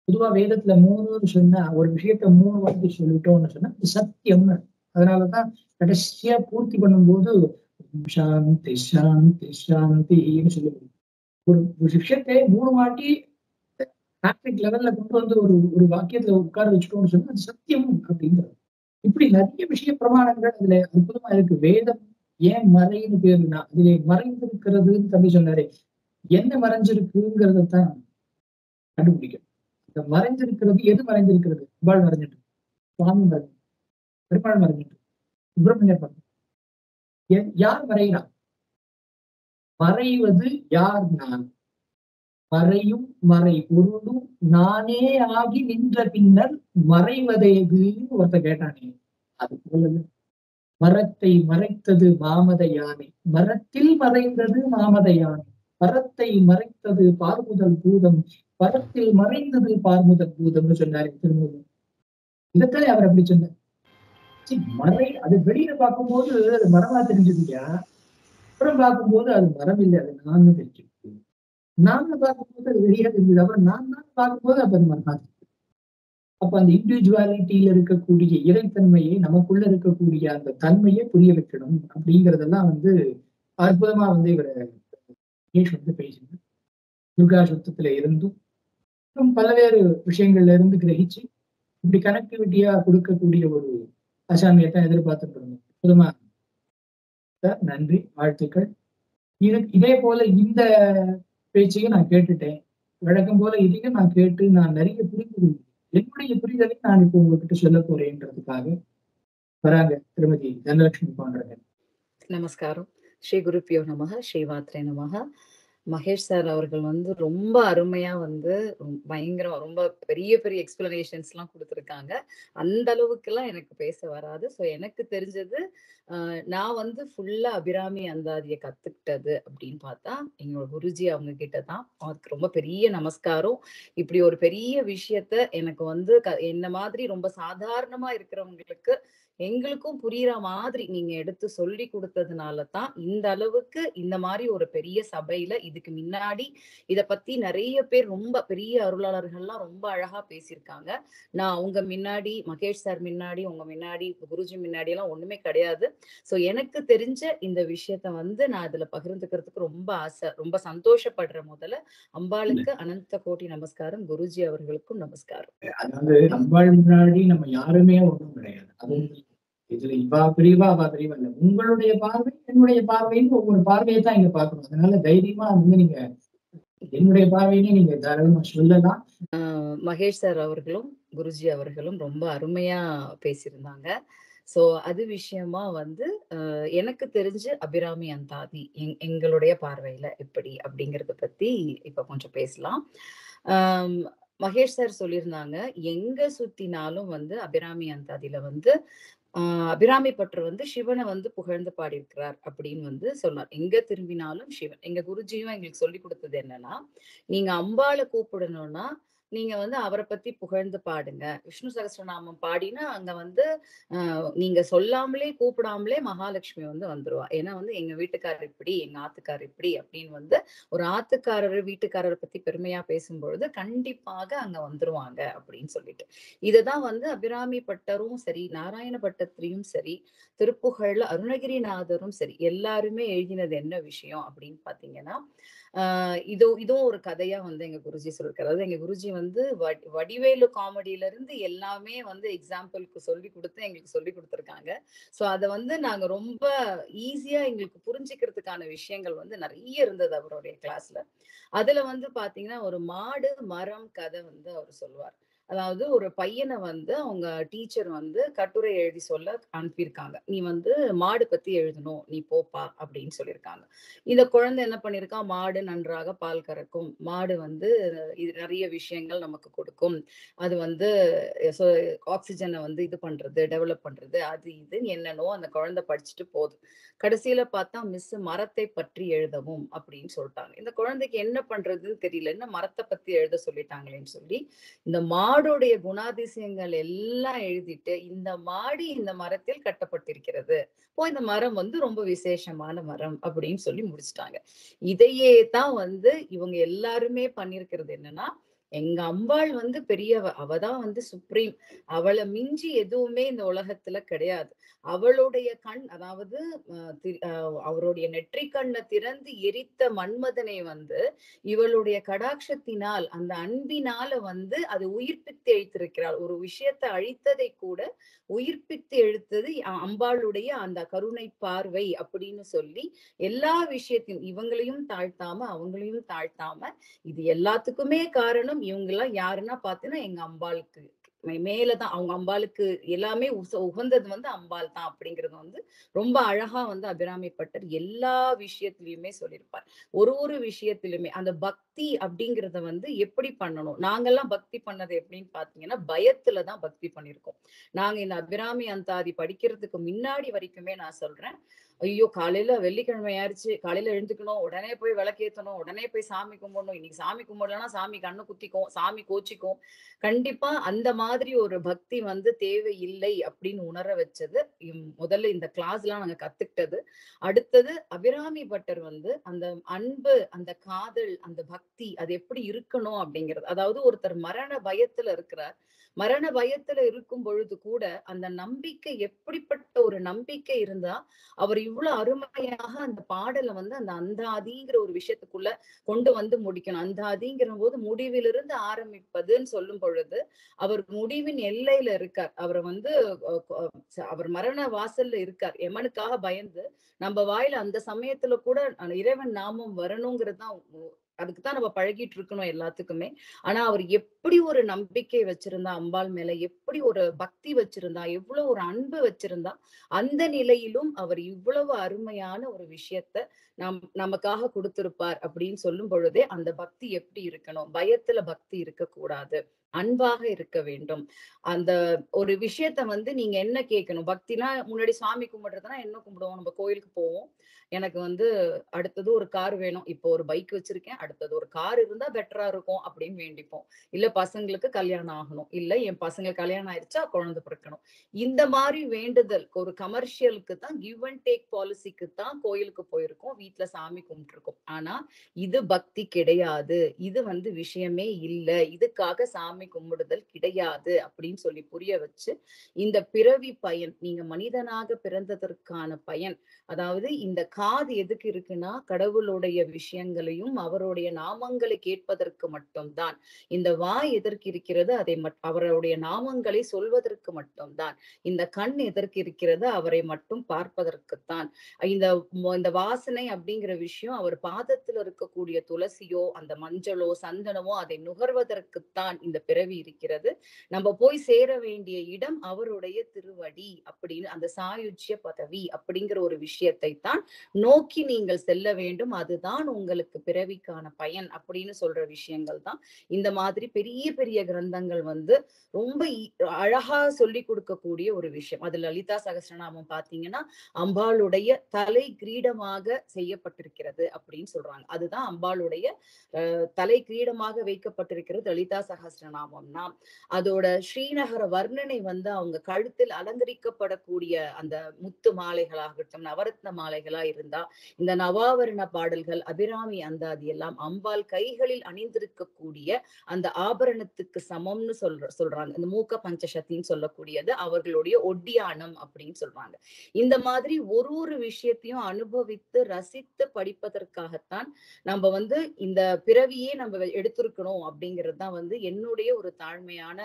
பொதுவா வேதத்துல 3ன்னு சொன்னா ஒரு விஷயத்த 3 வாட்டி சொல்லிட்டோம்னு சொன்னா அது சத்தியம்னு. அதனாலதான் கடைசியா பூர்த்தி பண்ணும்போது சாந்தி சாந்தி சாந்தின்னு சொல்லுவோம். ஒரு விஷயத்தை 3 வாட்டி ஹாட்ரிக் லெவல்ல கொண்டு வந்து ஒரு வாக்கியத்துல உட்கார வச்சுட்டோம்னு சொன்னா அது சத்தியம் அப்படிங்கிறது. இப்படி நிறைய விஷய பிரமாணங்கள் அதுல அற்புதமா இருக்கு. வேதம் ஏன் மறைன்னு பேருனா அதுல மறைந்திருக்கிறதுன்னு தம்பி சொன்னாரு. என்ன மறைஞ்சிருக்குங்கிறதான் கண்டுபிடிக்கும். இந்த மறைந்திருக்கிறது எது மறைந்திருக்கிறது? அம்பாள் மறைஞ்சிட்டு, சுவாமி மறைஞ்சிட்டு, பெருமாள் மறைஞ்சிட்டு, சுப்பிரமணியர் மறைஞ்சிட்டு. யார் மறைகிறா? மறைவது யார்? நான். மறையும் மறை பொருளும் நானே ஆகி நின்ற பின்னர் மறைவதேதுன்னு ஒருத்த கேட்டானே, அது போல மரத்தை மறைத்தது மாமத யானை, மரத்தில் மறைந்தது மாமத யானை, பரத்தை மறைத்தது பார்முதல் பூதம், பரத்தில் மறைந்தது பார்முதல் பூதம்னு சொன்னாரு திருமூலர். இதைத்தான் அவர் அப்படி சொன்னார். மறை அது வெளியில பார்க்கும்போது அது மரமா தெரிஞ்சதுயா, அப்புறம் பார்க்கும்போது அது மரம் இல்லை, அது நான் தெரிஞ்சு. நான் பார்க்கும்போது அது வெளியே தெரிஞ்சது, அப்புறம் நான் பார்க்கும்போது அப்ப அது மரமா. அப்ப அந்த இண்டிவிஜுவாலிட்டியில இருக்கக்கூடிய இறைத்தன்மையை, நமக்குள்ள இருக்கக்கூடிய அந்த தன்மையை புரிய வைக்கணும் அப்படிங்கறதெல்லாம் அற்புதமா இவரை பேசினார். துர்கா சுத்தத்துல இருந்தும் பல்வேறு விஷயங்கள்ல இருந்து கிரகிச்சு இப்படி கனெக்டிவிட்டியா கொடுக்கக்கூடிய ஒரு அசாமியத்தான் எதிர்பார்த்துட்டு இருந்தோம். அற்புதமா நன்றி, வாழ்த்துக்கள். இதே போல இந்த பேச்சையும் நான் கேட்டுட்டேன். வழக்கம் போல இதையும் நான் கேட்டு நான் நிறைய புரிந்து என்னுடைய புரிதலை நான் இப்போ உங்ககிட்ட சொல்ல போறேன்றதுக்காக வராங்க திருமதி தனலட்சுமி போன்றவர்கள். நமஸ்காரம். ஸ்ரீ குருப்பியோ நமக, ஸ்ரீவாத்ரே நமக. மகேஷ் சார் அவர்கள் ரொம்ப அருமையா பயங்கரம் ரொம்ப பெரிய பெரிய எக்ஸ்பிளனேஷன்ஸ் எல்லாம் கொடுத்துருக்காங்க. அந்த அளவுக்கு எல்லாம் எனக்கு பேச வராது. ஸோ எனக்கு தெரிஞ்சது நான் ஃபுல்லா அபிராமி அந்தாதியை கத்துக்கிட்டது அப்படின்னு பார்த்தா எங்களோட குருஜி அவங்க கிட்டதான். அதுக்கு ரொம்ப பெரிய நமஸ்காரம். இப்படி ஒரு பெரிய விஷயத்த எனக்கு என்ன மாதிரி ரொம்ப சாதாரணமா இருக்கிறவங்களுக்கு எங்களுக்கும் புரியுற மாதிரி நீங்க எடுத்து சொல்லி கொடுத்ததுனாலதான் இந்த அளவுக்கு இந்த மாதிரி ஒரு பெரிய சபையில இதுக்கு முன்னாடி இத பத்தி நிறைய பேர் ரொம்ப பெரிய அருளாளர்கள்லாம் ரொம்ப அழகா பேசியிருக்காங்க. நான் உங்க முன்னாடி மகேஷ் சார் முன்னாடி உங்க முன்னாடி குருஜி முன்னாடி எல்லாம் ஒண்ணுமே கிடையாது. சோ எனக்கு தெரிஞ்ச இந்த விஷயத்த நான் இதுல பகிர்ந்துக்கிறதுக்கு ரொம்ப ஆசை, ரொம்ப சந்தோஷப்படுறேன். முதல்ல அம்பாளுக்கு அனந்த கோடி நமஸ்காரம், குருஜி அவர்களுக்கும் நமஸ்காரம். அதாவது அம்பாள் முன்னாடி நம்ம யாருமே ஒண்ணும் கிடையாது. இதுல இவா பிரிவா அவா பிரிவா இல்லை. உங்களுடைய பார்வை என்னுடைய பார்வைன்னு ஒவ்வொரு பார்வையை தான் இங்க பாக்கணும். அதனால தைரியமா நீங்க என்னுடைய பார்வையினே நீங்க தாராளமா சொல்லலாம். மகேஷ் சார் அவர்களும் குருஜி அவர்களும் ரொம்ப அருமையா பேசியிருந்தாங்க. சோ அது விஷயமா எனக்கு தெரிஞ்சு அபிராமி அந்தாதி எங்களுடைய பார்வையில எப்படி அப்படிங்கறத பத்தி இப்ப கொஞ்சம் பேசலாம். மகேஷ் சார் சொல்லியிருந்தாங்க, எங்க சுத்தினாலும் அபிராமி அந்தாதியில அபிராமி பற்று சிவனை புகழ்ந்து பாடியிருக்கிறார் அப்படின்னு சொன்னார். எங்க திரும்பினாலும் சிவன். எங்க குருஜியும் எங்களுக்கு சொல்லி கொடுத்தது என்னன்னா, நீங்க அம்பாளை கூப்பிடணும்னா நீங்க வந்து அவரை பத்தி புகழ்ந்து பாடுங்க. விஷ்ணு சகஸ்ரநாமம் பாடினா அங்க வந்து நீங்க சொல்லாமலே கூப்பிடாமலே மகாலட்சுமி வந்து வந்துருவா. ஏன்னா வந்து எங்க வீட்டுக்காரர் இப்படி, எங்க ஆத்துக்காரர் இப்படி அப்படின்னு வந்து ஒரு ஆத்துக்காரர் வீட்டுக்காரரை பத்தி பெருமையா பேசும்பொழுது கண்டிப்பாக அங்க வந்துருவாங்க அப்படின்னு சொல்லிட்டு. இததான் வந்து அபிராமி பட்டரும் சரி, நாராயண பட்டத்திரியும் சரி, திருப்புகழ்ல அருணகிரிநாதரும் சரி, எல்லாருமே எழுதினது என்ன விஷயம் அப்படின்னு பாத்தீங்கன்னா, இதுவும் ஒரு கதையா வந்து எங்க குருஜி சொல்லிருக்காரு. அதாவது எங்க குருஜி வந்து வடிவேலு காமெடியில இருந்து எல்லாமே வந்து எக்ஸாம்பிளுக்கு சொல்லி கொடுத்து எங்களுக்கு சொல்லி கொடுத்துருக்காங்க. சோ அத வந்து நாங்க ரொம்ப ஈஸியா எங்களுக்கு புரிஞ்சுக்கிறதுக்கான விஷயங்கள் வந்து நிறைய இருந்தது அவருடைய கிளாஸ்ல. அதுல வந்து பாத்தீங்கன்னா ஒரு மாடு மரம் கதை வந்து அவர் சொல்லுவார். அதாவது ஒரு பையனை வந்து அவங்க டீச்சர் வந்து கட்டுரை எழுதி சொல்ல அனுப்பியிருக்காங்க. நீ வந்து மாடு பத்தி எழுதணும், நீ போப்பா அப்படின்னு சொல்லியிருக்காங்க. இந்த குழந்தை என்ன பண்ணிருக்கான், மாடு நன்றாக பால் கறக்கும், மாடு வந்து இது நிறைய விஷயங்கள் நமக்கு கொடுக்கும், அது வந்து ஆக்சிஜனை வந்து இது பண்றது, டெவலப் பண்றது, அது இதுன்னு என்னன்னோ அந்த குழந்தை படிச்சுட்டு போகுது. கடைசியில பார்த்தா மிஸ் மரத்தை பற்றி எழுதவும் அப்படின்னு சொல்லிட்டாங்க. இந்த குழந்தைக்கு என்ன பண்றதுன்னு தெரியல, என்ன மரத்தை பத்தி எழுத சொல்லிட்டாங்களேன்னு சொல்லி இந்த மாடுடைய குணாதிசயங்கள் எல்லாம் எழுதிட்டு, இந்த மாடு இந்த மரத்தில் கட்டப்பட்டிருக்கிறது, இந்த மரம் வந்து ரொம்ப விசேஷமான மரம் அப்படின்னு சொல்லி முடிச்சுட்டாங்க. இதையே தான் வந்து இவங்க எல்லாருமே பண்ணிருக்கிறது என்னன்னா, எங்க அம்பாள் வந்து பெரியவ, அவதான் வந்து சுப்ரீம், அவளை மிஞ்சி எதுவுமே இந்த உலகத்துல கிடையாது. அவளுடைய கண், அதாவது அவருடைய நெற்றி கண்ணை திறந்து எரித்த மன்மதனை வந்து இவளுடைய கடாட்சத்தினால், அந்த அன்பினால வந்து அது உயிர்ப்பித்து எழுத்திருக்கிறாள். ஒரு விஷயத்தை அழித்ததை கூட உயிர்ப்பித்து எழுத்தது அம்பாளுடைய அந்த கருணை பார்வை அப்படின்னு சொல்லி எல்லா விஷயத்தையும் இவங்களையும் தாழ்த்தாம அவங்களையும் தாழ்த்தாம, இது எல்லாத்துக்குமே காரணம் இவங்க எல்லாம் யாருன்னா பாத்தீங்கன்னா எங்க அம்பாளுக்கு மேலதான், அவங்க அம்பாளுக்கு எல்லாமே உகந்தது வந்து அம்பாள் தான் அப்படிங்கறது வந்து ரொம்ப அழகா வந்து அபிராமி பட்டர் எல்லா விஷயத்திலயுமே சொல்லியிருப்பார். ஒரு விஷயத்திலுமே அந்த பக்தி அப்படிங்கறத வந்து எப்படி பண்ணணும், நாங்கெல்லாம் பக்தி பண்ணது எப்படின்னு பாத்தீங்கன்னா பயத்துலதான் பக்தி பண்ணிருக்கோம். நாங்க இந்த அபிராமி அந்தாதி படிக்கிறதுக்கு முன்னாடி வரைக்குமே நான் சொல்றேன், ஐயோ காலையில வெள்ளிக்கிழமை ஆயிடுச்சு, காலையில எழுந்துக்கணும், உடனே போய் விளக்கேத்தணும், உடனே போய் சாமி கும்பிடணும், இன்னைக்கு சாமி கும்பிடலன்னா சாமி கண்ணு குத்திக்கும், சாமி கோச்சிக்கும். கண்டிப்பா அந்த மாதிரி ஒரு பக்தி வந்து தேவையில்லை அப்படின்னு உணர வச்சது முதல்ல இந்த கிளாஸ் எல்லாம் நாங்க கத்துக்கிட்டது. அடுத்தது அபிராமி பட்டர் வந்து அந்த அன்பு, அந்த காதல், அந்த பக்தி அது எப்படி இருக்கணும் அப்படிங்கிறது. அதாவது ஒருத்தர் மரண பயத்துல இருக்கிறார், மரண பயத்துல இருக்கும் பொழுது கூட அந்த நம்பிக்கை, எப்படிப்பட்ட ஒரு நம்பிக்கை இருந்தா அவர் இவ்வளவு அருமையாக அந்த பாடலை வந்து அந்த அந்தாதிங்கிற ஒரு விஷயத்துக்குள்ள கொண்டு வந்து முடிக்கணும். அந்தாதிங்கிற போது முடிவிலிருந்து ஆரம்பிப்பதுன்னு சொல்லும் பொழுது அவர் முடிவின் எல்லையில இருக்கார். அவரை வந்து அவர் மரண வாசல்ல இருக்கார். எமனுக்காக பயந்து நம்ம வாயில அந்த சமயத்துல கூட இறைவன் நாமம் வரணுங்கிறது தான், அதுக்குதான் நம்ம பழகிட்டு இருக்கணும் எல்லாத்துக்குமே. ஆனா அவர் எப்படி ஒரு நம்பிக்கை வச்சிருந்தா அம்பாள் மேல, எப்படி ஒரு பக்தி வச்சிருந்தா, எவ்வளவு ஒரு அன்பு வச்சிருந்தா, அந்த நிலையிலும் அவர் இவ்வளவு அருமையான ஒரு விஷயத்த நமக்காக கொடுத்திருப்பார் அப்படின்னு சொல்லும் பொழுதே அந்த பக்தி எப்படி இருக்கணும், பயத்துல பக்தி இருக்கக்கூடாது, அன்பாக இருக்க வேண்டும். அந்த ஒரு விஷயத்த வந்து நீங்க என்ன கேட்கணும், பக்தினா முன்னாடி சாமி கும்பிடுறதுனா என்ன கும்பிடுவோம், நம்ம கோயிலுக்கு போவோம், எனக்கு வந்து அடுத்தது ஒரு கார் வேணும், இப்போ ஒரு பைக் வச்சிருக்கேன், அடுத்தது ஒரு கார் இருந்தா பெட்டரா இருக்கும் அப்படின்னு வேண்டிப்போம். இல்ல பசங்களுக்கு கல்யாணம் ஆகணும், இல்ல என் பசங்க கல்யாணம் ஆயிடுச்சா குழந்தை பிறக்கணும். இந்த மாதிரி வேண்டுதல் ஒரு கமர்ஷியலுக்கு தான், கிவ் அண்ட் டேக் பாலிசிக்கு தான் கோயிலுக்கு போயிருக்கோம், வீட்டுல சாமி கும்பிட்டு இருக்கோம். ஆனா இது பக்தி கிடையாது, இது வந்து விஷயமே இல்ல, இதுக்காக சாமி கும்பிடுதல் கிடையாது அப்படின்னு சொல்லி புரிய வச்சு, இந்த பிறவி பயன், நீங்க மனிதனாக பிறந்ததற்கான பயன், அதாவது இந்த காது எதுக்கு இருக்குன்னா கடவுளுடைய விஷயங்களையும் அவருடைய நாமங்களை கேட்பதற்கு மட்டும்தான். இந்த வாய் எதற்கு இருக்கிறது, அதை அவருடைய நாமங்களை சொல்வதற்கு மட்டும்தான். இந்த கண் எதற்கு இருக்கிறது, அவரை மட்டும் பார்ப்பதற்குத்தான். இந்த வாசனை அப்படிங்கிற விஷயம் அவர் பாதத்துல இருக்கக்கூடிய துளசியோ அந்த மஞ்சளோ சந்தனமோ அதை நுகர்வதற்குத்தான் இந்த பிறவி இருக்கிறது. நம்ம போய் சேர வேண்டிய இடம் அவருடைய திருவடி அப்படின்னு, அந்த சாயுஜ்ய பதவி அப்படிங்கிற ஒரு விஷயத்தை தான் நோக்கி நீங்கள் செல்ல வேண்டும். அதுதான் உங்களுக்கு பிறவிக்கான பயன் அப்படின்னு சொல்ற விஷயங்கள் தான் இந்த மாதிரி பெரிய பெரிய கிரந்தங்கள் வந்து ரொம்ப அழகா சொல்லி கொடுக்கக்கூடிய ஒரு விஷயம். அது லலிதா சகஸ்ரநாமம் பாத்தீங்கன்னா அம்பாளுடைய தலை கிரீடமாக செய்யப்பட்டிருக்கிறது அப்படின்னு சொல்றாங்க. அதுதான் அம்பாளுடைய தலை கிரீடமாக வைக்கப்பட்டிருக்கிறது லலிதா சகஸ்ரநாமம்னா. அதோட ஸ்ரீநகர வர்ணனை வந்து அவங்க கழுத்தில் அலங்கரிக்கப்படக்கூடிய அந்த முத்து மாலைகளாகட்டும், நவரத்ன மாலைகளா இருந்தா, இந்த நவாவரண பாடல்கள், அபிராமி அந்தாதி எல்லாம் அம்பாள் கைகளில் அணிந்திருக்கக்கூடிய அந்த ஆபரணத்துக்கு சமம்னு சொல்றாங்க. இந்த மூக்க பஞ்சசத்தின்னு சொல்லக்கூடியது அவர்களுடைய ஒட்டியானம் அப்படின்னு சொல்றாங்க. இந்த மாதிரி ஒரு விஷயத்தையும் அனுபவித்து ரசித்து படிப்பதற்காகத்தான் நம்ம வந்து இந்த பிறவியே நம்ம எடுத்திருக்கணும் அப்படிங்கிறது தான் வந்து என்னுடைய ஒரு தாழ்மையான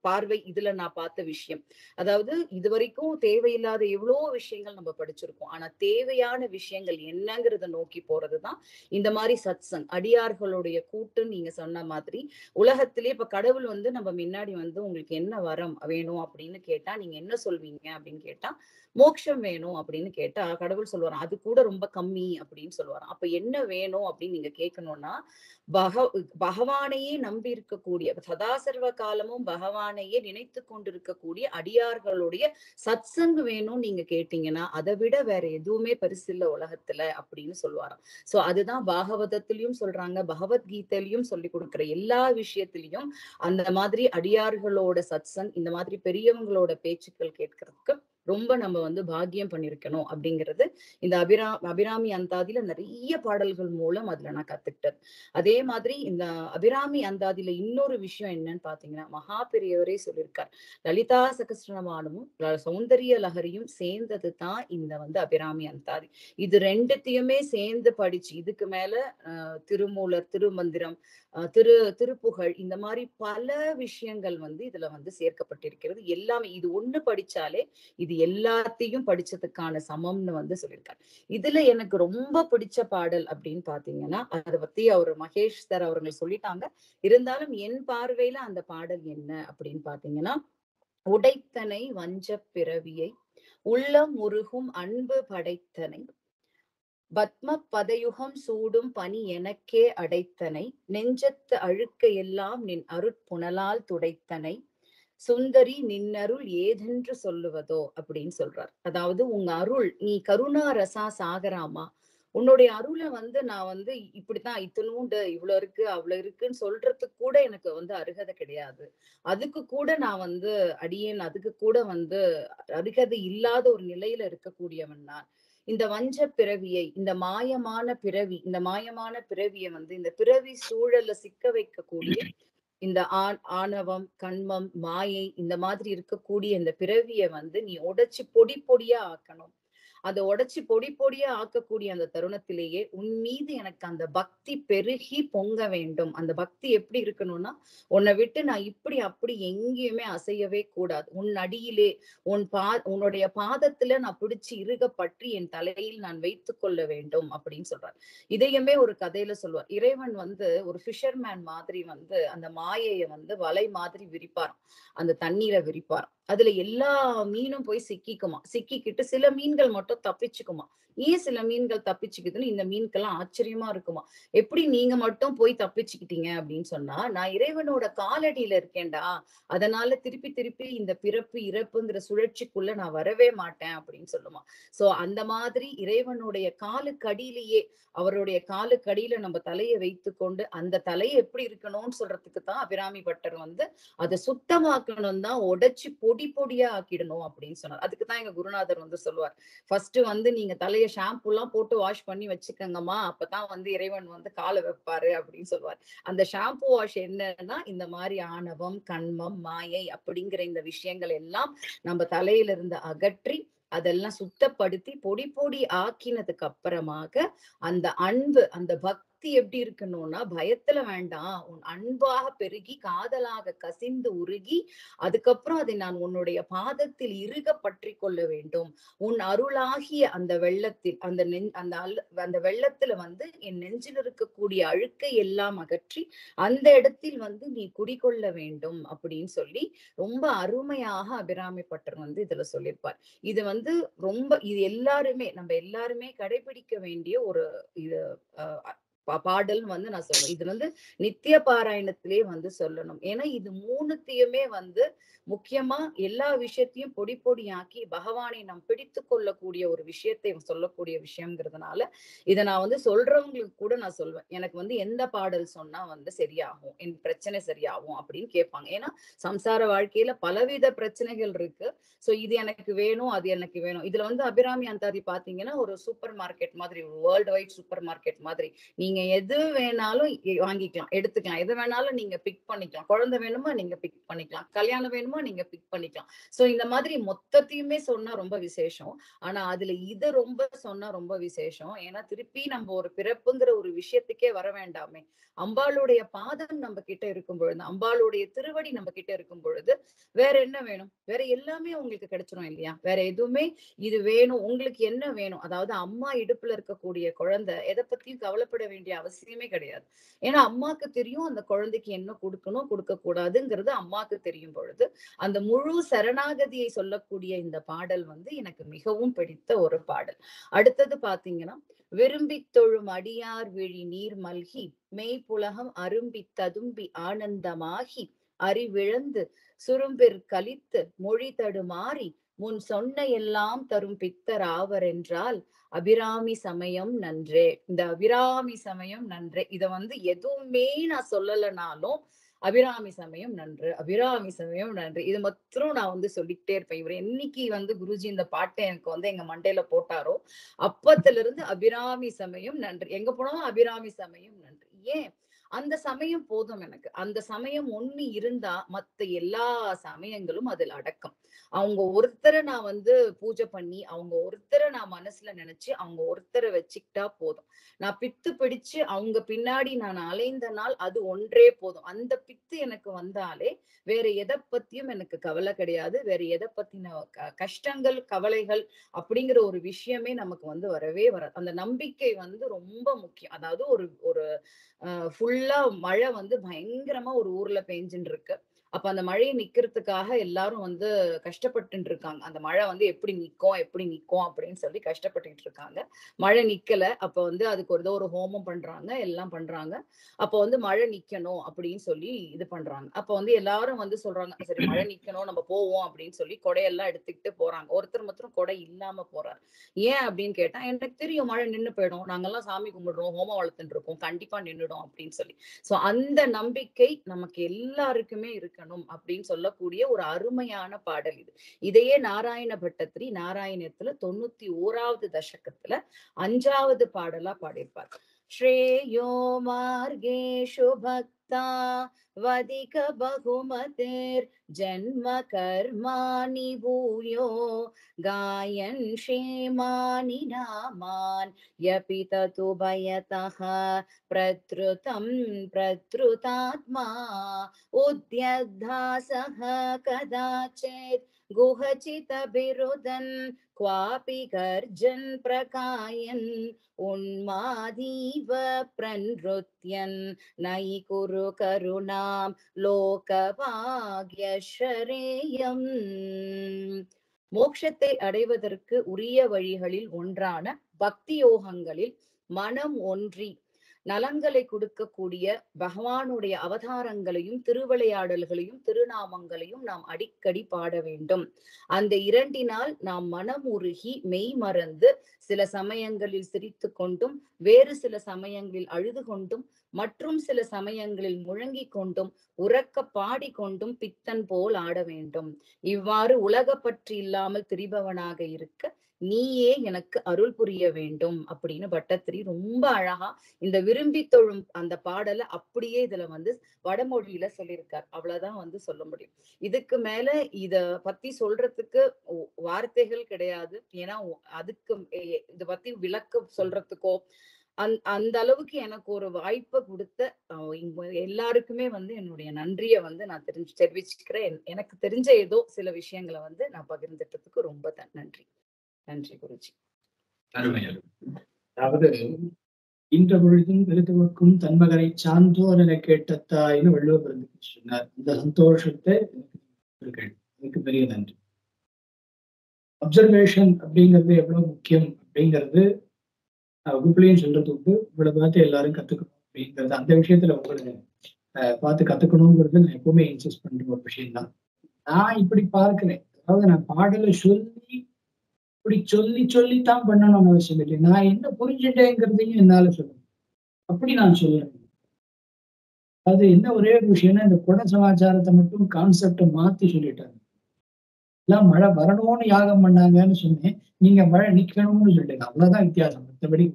பார்வை. இதுல நான் பார்த்த விஷயம், அதாவது இதுவரைக்கும் தேவையில்லாத எவ்வளவோ விஷயங்கள் நம்ம படிச்சிருக்கோம். ஆனா தேவையான விஷயங்கள் என்னங்கிறத நோக்கி போறதுதான் இந்த மாதிரி சத்சங், அடியார்களுடைய கூட்டு. நீங்க சொன்ன மாதிரி உலகத்திலே இப்ப கடவுள் வந்து நம்ம முன்னாடி வந்து உங்களுக்கு என்ன வரம் வேணும் அப்படின்னு கேட்டா நீங்க என்ன சொல்வீங்க அப்படின்னு கேட்டா, மோட்சம் வேணும் அப்படின்னு கேட்டா கடவுள் சொல்லுவாராம் அது கூட ரொம்ப கம்மி அப்படின்னு சொல்லுவாராம். அப்ப என்ன வேணும் அப்படின்னு நீங்க கேட்கணும்னா, பகவானையே நம்பி இருக்கக்கூடிய, சதாசர்வ காலமும் பகவானையே நினைத்து கொண்டிருக்கக்கூடிய அடியார்களுடைய சத்சங்கு வேணும் நீங்க கேட்டீங்கன்னா அதை விட வேற எதுவுமே பெருசில்ல உலகத்துல அப்படின்னு சொல்லுவாராம். சோ அதுதான் பாகவதத்திலையும் சொல்றாங்க, பகவத்கீதையிலையும் சொல்லி கொடுக்கிற எல்லா விஷயத்திலையும் அந்த மாதிரி அடியார்களோட சத்சங், இந்த மாதிரி பெரியவங்களோட பேச்சுக்கள் கேட்கறதுக்கு ரொம்ப நம்ம வந்து பாக்கியம் பண்ணிருக்கணும் அப்படிங்கிறது இந்த அபிராமி அந்தாதியில நிறைய பாடல்கள் மூலம் அதுல நான் கத்துக்கிட்டது. அதே மாதிரி இந்த அபிராமி அந்தாதியில இன்னொரு விஷயம் என்னன்னு பாத்தீங்கன்னா, மகா பெரியவரே சொல்லியிருக்கார், லலிதா சகஸ்ரநாமமும் சௌந்தரிய லஹரியும் சேர்ந்தது தான் இந்த வந்து அபிராமி அந்தாதி. இது ரெண்டுத்தையுமே சேர்ந்து படிச்சு இதுக்கு மேல திருமூலர், திருமந்திரம், திருப்புகழ், இந்த மாதிரி பல விஷயங்கள் வந்து இதுல வந்து சேர்க்கப்பட்டிருக்கிறது. எல்லாமே இது ஒண்ணு படிச்சாலே இது எல்லாத்தையும் படிச்சதுக்கான சமம்னு வந்து சொல்லியிருக்காரு. இதுல எனக்கு ரொம்ப பிடிச்ச பாடல் அப்படின்னு பாத்தீங்கன்னா, அதை பத்தி அவர் மகேஷ் சார் அவர்கள் சொல்லிட்டாங்க. இருந்தாலும் என் பார்வையில அந்த பாடல் என்ன அப்படின்னு பாத்தீங்கன்னா, உடைத்தனை வஞ்ச பிறவியை உள்ளம் உருகும் அன்பு படைத்தனை, பத்ம பதயுகம் சூடும் பனி எனக்கே அடைத்தனை, நெஞ்சத்து அழுக்க எல்லாம் நின் அருட்புணலால் துடைத்தனை, சுந்தரி நின்னருள் ஏதென்று சொல்லுவதோ அப்படின்னு சொல்றார். அதாவது உங்க அருள், நீ கருணா ரசா சாகராமா, உன்னுடைய அருளை வந்து நான் வந்து இப்படித்தான் இத்தனூண்டு இவ்வளவு இருக்கு அவ்வளவு இருக்குன்னு சொல்றதுக்கு கூட எனக்கு வந்து அருகதை கிடையாது. அதுக்கு கூட நான் வந்து அடியேன், அதுக்கு கூட வந்து அருகதை இல்லாத ஒரு நிலையில இருக்கக்கூடியவன் நான். இந்த வஞ்ச பிறவியை, இந்த மாயமான பிறவியை வந்து இந்த பிறவி சூழல்ல சிக்க வைக்கக்கூடிய இந்த ஆணவம், கண்மம், மாயை, இந்த மாதிரி இருக்கக்கூடிய இந்த பிறவியை வந்து நீ உடைச்சு பொடி பொடியா ஆக்கணும். அதை உடைச்சு பொடி பொடியா ஆக்கக்கூடிய அந்த தருணத்திலேயே உன் மீது எனக்கு அந்த பக்தி பெருகி பொங்க வேண்டும். அந்த பக்தி எப்படி இருக்கணும்னா, உன்னை விட்டு நான் இப்படி அப்படி எங்கேயுமே அசையவே கூடாது. உன் அடியிலே உன்னுடைய பாதத்துல நான் பிடிச்சு இறுக பற்றி என் தலையில் நான் வைத்துக் கொள்ள வேண்டும் அப்படின்னு சொல்றார். இதையுமே ஒரு கதையில சொல்லுவார். இறைவன் வந்து ஒரு ஃபிஷர்மேன் மாதிரி வந்து அந்த மாயையை வந்து வலை மாதிரி விரிப்பாராம், அந்த தண்ணீரை விரிப்பாராம். அதுல எல்லா மீனும் போய் சிக்கிக்குமா, சிக்கிக்கிட்டு சில மீன்கள் மட்டும் தப்பிச்சுக்குமா. ஏன் சில மீன்கள் தப்பிச்சுக்குதுன்னு இந்த மீன்கெல்லாம் ஆச்சரியமா இருக்குமா. எப்படி நீங்க மட்டும் போய் தப்பிச்சுக்கிட்டீங்க அப்படின்னு சொன்னா, நான் இறைவனோட காலடியில இருக்கேன்டா, அதனால திருப்பி திருப்பி இந்த பிறப்பு இறப்புங்கிற சுழற்சிக்குள்ள நான் வரவே மாட்டேன் அப்படின்னு சொல்லுமா. சோ அந்த மாதிரி இறைவனுடைய காலுக்கடியிலேயே, அவருடைய காலுக்கடியில நம்ம தலையை வைத்து கொண்டு அந்த தலையை எப்படி இருக்கணும்னு சொல்றதுக்கு தான் அபிராமி பட்டர் வந்து அதை சுத்தமாக்கணும் தான், உடைச்சு பொடி பொடியா ஆக்கிடணும் அப்படின்னு சொன்னார். அதுக்குதான் எங்க குருநாதர் வந்து சொல்லுவார், ஃபர்ஸ்ட் வந்து நீங்க தலைய ஷாம்பு எல்லாம் போட்டு வாஷ் பண்ணி வச்சுக்கங்கம்மா, அப்பதான் வந்து இறைவன் வந்து காலை வைப்பாரு அப்படின்னு சொல்லுவார். அந்த ஷாம்பு வாஷ் என்னன்னா, இந்த மாதிரி ஆணவம், கண்மம், மாயை அப்படிங்கிற இந்த விஷயங்கள் எல்லாம் நம்ம தலையில இருந்து அகற்றி அதெல்லாம் சுத்தப்படுத்தி பொடி பொடி ஆக்கினதுக்கு அப்புறமாக அந்த அன்பு, அந்த பக்தி பக்தி எப்படி இருக்கணும்னா பயத்துல வேண்டாம், உன் அன்பாக பெருகி காதலாக கசிந்து உருகி அதுக்கப்புறம் அதை நான் உன்னுடைய பாதத்தில் இறுக பற்றி கொள்ள வேண்டும். உன் அருளாகிய அந்த வெள்ளத்தில் அந்த வெள்ளத்துல என் நெஞ்சில் இருக்கக்கூடிய அழுக்கை எல்லாம் அகற்றி அந்த இடத்தில் நீ குடிகொள்ள வேண்டும் அப்படின்னு சொல்லி ரொம்ப அருமையாக அபிராமி பட்டர் இதுல சொல்லியிருப்பார். இது இது நம்ம எல்லாருமே கடைபிடிக்க வேண்டிய ஒரு இது பாடல் நான் சொல்லுவேன். இது நித்திய பாராயணத்திலே சொல்லணும். ஏன்னா இது மூணுத்தையுமே முக்கியமா எல்லா விஷயத்தையும் பொடி பொடியாக்கி பகவானை நாம் பிடித்து கொள்ளக்கூடிய ஒரு விஷயத்தை சொல்லக்கூடிய விஷயம்ங்கிறதுனால இதை நான் சொல்றவங்களுக்கு கூட நான் சொல்வேன், எனக்கு எந்த பாடல் சொன்னா சரியாகும், என் பிரச்சனை சரியாகும் அப்படின்னு கேட்பாங்க. ஏன்னா சம்சார வாழ்க்கையில பலவித பிரச்சனைகள் இருக்கு. சோ இது எனக்கு வேணும், அது எனக்கு வேணும். இதுல அபிராமி அந்தாதி பாத்தீங்கன்னா ஒரு சூப்பர் மார்க்கெட் மாதிரி, ஒரு வேர்ல்டு வைட் சூப்பர் மார்க்கெட் மாதிரி. நீங்க எது வேணாலும் வாங்கிக்கலாம், எடுத்துக்கலாம், எது வேணாலும் நீங்க பிக் பண்ணிக்கலாம். குழந்தை வேணுமா நீங்க பிக் பண்ணிக்கலாம், கல்யாணம் வேணுமா நீங்க பிக் பண்ணிக்கலாம். சோ இந்த மாதிரி மொத்தத்தையுமே சொன்னா ரொம்ப விசேஷம். ஆனா அதுல இத ரொம்ப சொன்னா ரொம்ப விசேஷம். ஏன்னா திருப்பி நம்ம ஒரு பிறப்புங்கிற ஒரு விஷயத்துக்கே வர வேண்டாமே. அம்பாளுடைய பாதம் நம்ம கிட்ட இருக்கும் பொழுது, அம்பாளுடைய திருவடி நம்ம கிட்ட இருக்கும் பொழுது வேற என்ன வேணும்? வேற எல்லாமே உங்களுக்கு கிடைச்சிரும் இல்லையா? வேற எதுவுமே இது வேணும், உங்களுக்கு என்ன வேணும்? அதாவது அம்மா இடுப்புல இருக்கக்கூடிய குழந்தை எதை பத்தியும் கவலைப்பட வேண்டிய அவசியமே கிடையாது. ஏன்னா அம்மாக்கு தெரியும் அந்த குழந்தைக்கு என்ன கொடுக்கணும் கொடுக்க கூடாதுங்கிறது அம்மாக்கு தெரியும் பொழுது அந்த முழு சரணாகதியை சொல்லக்கூடிய இந்த பாடல் எனக்கு மிகவும் பிடித்த ஒரு பாடல். அடுத்தது பாத்தீங்கன்னா, விரும்பி தொழும் அடியார் விழி நீர் மல்கி மெய்ப்புலகம் அரும்பி ததும்பி ஆனந்தமாகி அறிவிழந்து சுரும்பிற் கலித்து மொழி தடுமாறி முன் சொன்ன எல்லாம் தரும் பித்தர் ஆவர் என்றால் அபிராமி சமயம் நன்றே. இந்த அபிராமி சமயம் நன்றே இத எதுவுமே நான் சொல்லலைனாலும் அபிராமி சமயம் நன்று, அபிராமி சமயம் நன்று, இது மாத்திரம் நான் சொல்லிக்கிட்டே இருப்பேன். இவர் என்னைக்கு குருஜி இந்த பாட்டை எனக்கு எங்க மண்டையில போட்டாரோ அப்பத்துல இருந்து அபிராமி சமயம் நன்று, எங்க போனாலும் அபிராமி சமயம் நன்று. ஏன்? அந்த சமயம் போதும் எனக்கு. அந்த சமயம் ஒண்ணு இருந்தா மத்த எல்லா சமயங்களும் அதில் அடக்கம். அவங்க ஒருத்தரை நான் பூஜை பண்ணி, அவங்க ஒருத்தரை நான் மனசுல நினைச்சு, அவங்க ஒருத்தரை வச்சுக்கிட்டா போதும். நான் பித்து பிடிச்சு அவங்க பின்னாடி நான் அலைந்த நாள் அது ஒன்றே போதும். அந்த பித்து எனக்கு வந்தாலே வேற எதை பத்தியும் எனக்கு கவலை கிடையாது. வேற எதை பத்தின கஷ்டங்கள் கவலைகள் அப்படிங்கிற ஒரு விஷயமே நமக்கு வரவே வராது. அந்த நம்பிக்கை ரொம்ப முக்கியம். அதாவது ஒரு ஃபுல்லா மழை பயங்கரமா ஒரு ஊர்ல பெஞ்சுட்டு இருக்கு. அப்ப அந்த மழையை நிக்கிறதுக்காக எல்லாரும் கஷ்டப்பட்டு இருக்காங்க. அந்த மழை எப்படி நிக்கும் அப்படின்னு சொல்லி கஷ்டப்பட்டுட்டு இருக்காங்க. மழை நிக்கல. அப்ப அதுக்கு ஒரு ஹோமம் பண்றாங்க, எல்லாம் பண்றாங்க. அப்ப மழை நிக்கணும் அப்படின்னு சொல்லி இது பண்றாங்க. அப்ப எல்லாரும் சொல்றாங்க, சரி மழை நிக்கணும் நம்ம போவோம் அப்படின்னு சொல்லி கொடையெல்லாம் எடுத்துக்கிட்டு போறாங்க. ஒருத்தர் மாத்திரம் கொடை இல்லாம போறாரு. ஏன் அப்படின்னு கேட்டா, எனக்கு தெரியும் மழை நின்னு போயிடும், நாங்கெல்லாம் சாமி கும்பிடுறோம், ஹோமம் வளர்த்துட்டு இருக்கோம், கண்டிப்பா நின்னுடும் அப்படின்னு சொல்லி. சோ அந்த நம்பிக்கை நமக்கு எல்லாருக்குமே இருக்கணும் அப்படின்னு சொல்லக்கூடிய ஒரு அருமையான பாடல் இது. இதையே நாராயண பட்டத்திரி நாராயணத்துல 91வது தசகத்துல 5வது பாடலா பாடியிருப்பார். ஸ்ரேயோ மார்கேஷு பக்தா வதிக பகுமதேர் ஜன்ம கர்மாணி பூயோ காயன் ஷேமானி நாமான் யபி தது பயதஹ பிரத்ருதம் பிரத்ருதாத்மா உத்யத்தாசஹ கதாச்சித் குஹசிதபிருதன் क्वापि गर्जन् प्रकायन् उन्मादीव प्रनृत्यन् नयि कुरु करुणां லோகபாக்யஸ்ரேயம். மோட்சத்தை அடைவதற்கு உரிய வழிகளில் ஒன்றான பக்தி யோகங்களில் மனம் ஒன்றி நலங்களை கொடுக்கக்கூடிய பகவானுடைய அவதாரங்களையும் திருவிளையாடல்களையும் திருநாமங்களையும் நாம் அடிக்கடி பாட வேண்டும். அந்த இரண்டினால் நாம் மனம் உருகி மெய் மறந்து சில சமயங்களில் சிரித்து கொண்டும் வேறு சில சமயங்களில் அழுது கொண்டும் மற்றும் சில சமயங்களில் முழங்கிக் கொண்டும் உறக்க பாடிக்கொண்டும் பித்தன் போல் ஆட வேண்டும். இவ்வாறு உலக பற்று இல்லாமல் திரிபவனாக இருக்க நீயே எனக்கு அருள் புரிய வேண்டும் அப்படின்னு பட்டத்திரி ரொம்ப அழகா இந்த விரும்பி தொழும் அந்த பாடலை அப்படியே இதுல வடமொழியில சொல்லியிருக்கார். அவ்வளவுதான் சொல்ல முடியும். இதுக்கு மேல இத பத்தி சொல்றதுக்கு வார்த்தைகள் கிடையாது. ஏன்னா அதுக்கு இத பத்தி விளக்க சொல்றதுக்கோ அந்த அளவுக்கு எனக்கு ஒரு வாய்ப்பை கொடுத்த எல்லாருக்குமே வந்து என்னுடைய நன்றியை வந்து நான் தெரிவிச்சுக்கிறேன். எனக்கு தெரிஞ்ச ஏதோ சில விஷயங்களை வந்து நான் பகிர்ந்துட்டதுக்கு ரொம்ப நன்றி. நன்றி குருஜி. அதாவது இன்ற பொழுதும் பெருத்தவர்க்கும் தன்மகனை சான்றோர் என கேட்டத்தாயின்னு வள்ளுவர் சொன்னார். அந்த சந்தோஷத்தை எனக்கு பெரிய நன்றி. அப்சர்வேஷன் அப்படிங்கிறது எவ்வளவு முக்கியம் அப்படிங்கிறது வகுப்புலையும் சொல்றது உண்டு. இவ்வளவு பார்த்து எல்லாரும் கத்துக்கணும் அப்படிங்கிறது, அந்த விஷயத்துல உங்களை பார்த்து கத்துக்கணுங்கிறது நான் எப்பவுமே இன்சிஸ்ட் பண்ற ஒரு விஷயம்தான். நான் இப்படி பார்க்கிறேன். அதாவது நான் பாடலை சொல்லி இப்படி சொல்லித்தான் பண்ணணும்னு அவசியம் இல்லை. நான் என்ன புரிஞ்சுட்டேங்கிறதையும் என்னால சொல்லணும். அப்படி நான் சொல்றேன். அது என்ன ஒரே ஒரு விஷயம்னா, இந்த குண சமாச்சாரத்தை மட்டும் கான்செப்டை மாத்தி சொல்லிட்டாங்க. எல்லாம் மழை வரணும்னு யாகம் பண்ணாங்கன்னு சொன்னேன், நீங்க மழை நிக்கணும்னு சொல்லிட்டீங்க. அவ்வளவுதான் வித்தியாசம். மற்றபடி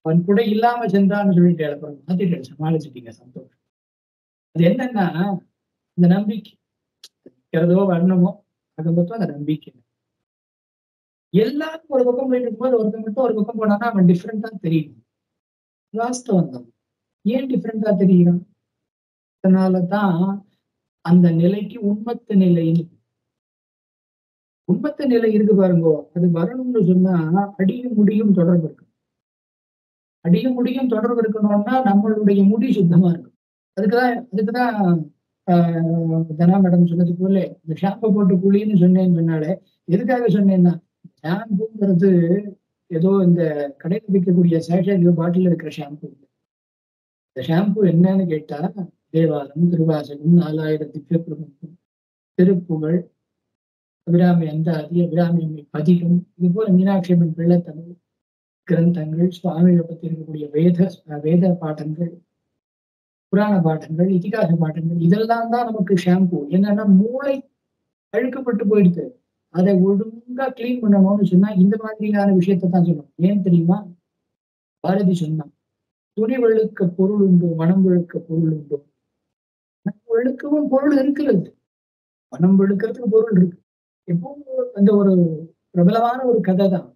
அவன் கூட இல்லாம சென்றான்னு சொல்லிட்டு அப்புறம் மாத்திட்டு சமாளிச்சுட்டீங்க. சந்தோஷம். அது என்னன்னா, இந்த நம்பிக்கை இருக்கிறதோ வரணுமோ அதை மட்டும் அந்த நம்பிக்கை. எல்லாரும் ஒரு பக்கம் போயிட்டு இருக்கும்போது ஒருத்தன் மட்டும் ஒரு பக்கம் போனான்னா அவன் டிஃப்ரெண்டா தெரியும். வாஸ்தவம் தான். ஏன் டிஃப்ரெண்டா தெரியும்? அதனாலதான் அந்த நிலைக்கு உண்மத்த நிலை இருக்கு பாருங்க. அது வரணும்னு சொன்னா அடியும் முடியும் தொடர்பு இருக்கு. அடியும் முடியும் தொடர்பு இருக்கணும்னா நம்மளுடைய முடி சுத்தமா இருக்கும். அதுக்குதான் தனா மேடம் சொன்னது போல இந்த ஷாம்பு போட்டு குளின்னு சொன்னேன்னாலே எதுக்காக சொன்னேன்னா, ஷாம்புங்கிறது ஏதோ இந்த கடையில் விற்கக்கூடிய சேஷன் பாட்டில் இருக்கிற ஷாம்பு. இந்த ஷாம்பு என்னன்னு கேட்டா, தேவாரம், திருவாசகம், 4000 திவ்ய பிரபந்தம், திருப்புகழ், அபிராமி அந்தாதி, அபிராமி பதிகம், இது போல மீனாட்சி அம்மன் பிள்ளைத்தமிழ் கிரந்தங்கள், சுவாமிகளை பத்தி இருக்கக்கூடிய வேத பாடங்கள், புராண பாடங்கள், இதிகாச பாடங்கள், இதெல்லாம் தான் நமக்கு ஷாம்பு. என்னன்னா மூளை அழுக்கப்பட்டு போயிடுது. அதை ஒழுங்கா கிளீன் பண்ணணும்னு சொன்னா இந்த மாதிரியான விஷயத்தை தான் சொல்லணும். ஏன் தெரியுமா? பாரதி சொன்னான், துணி வெளுக்க பொருள் உண்டோ, மனம் வெளுக்க பொருள் உண்டோ. வெளுக்கவும் பொருள் இருக்கிறது, மனம் வெளுக்கிறதுக்கு பொருள் இருக்கு. எப்பவும் அந்த ஒரு பிரபலமான ஒரு கதை தான்.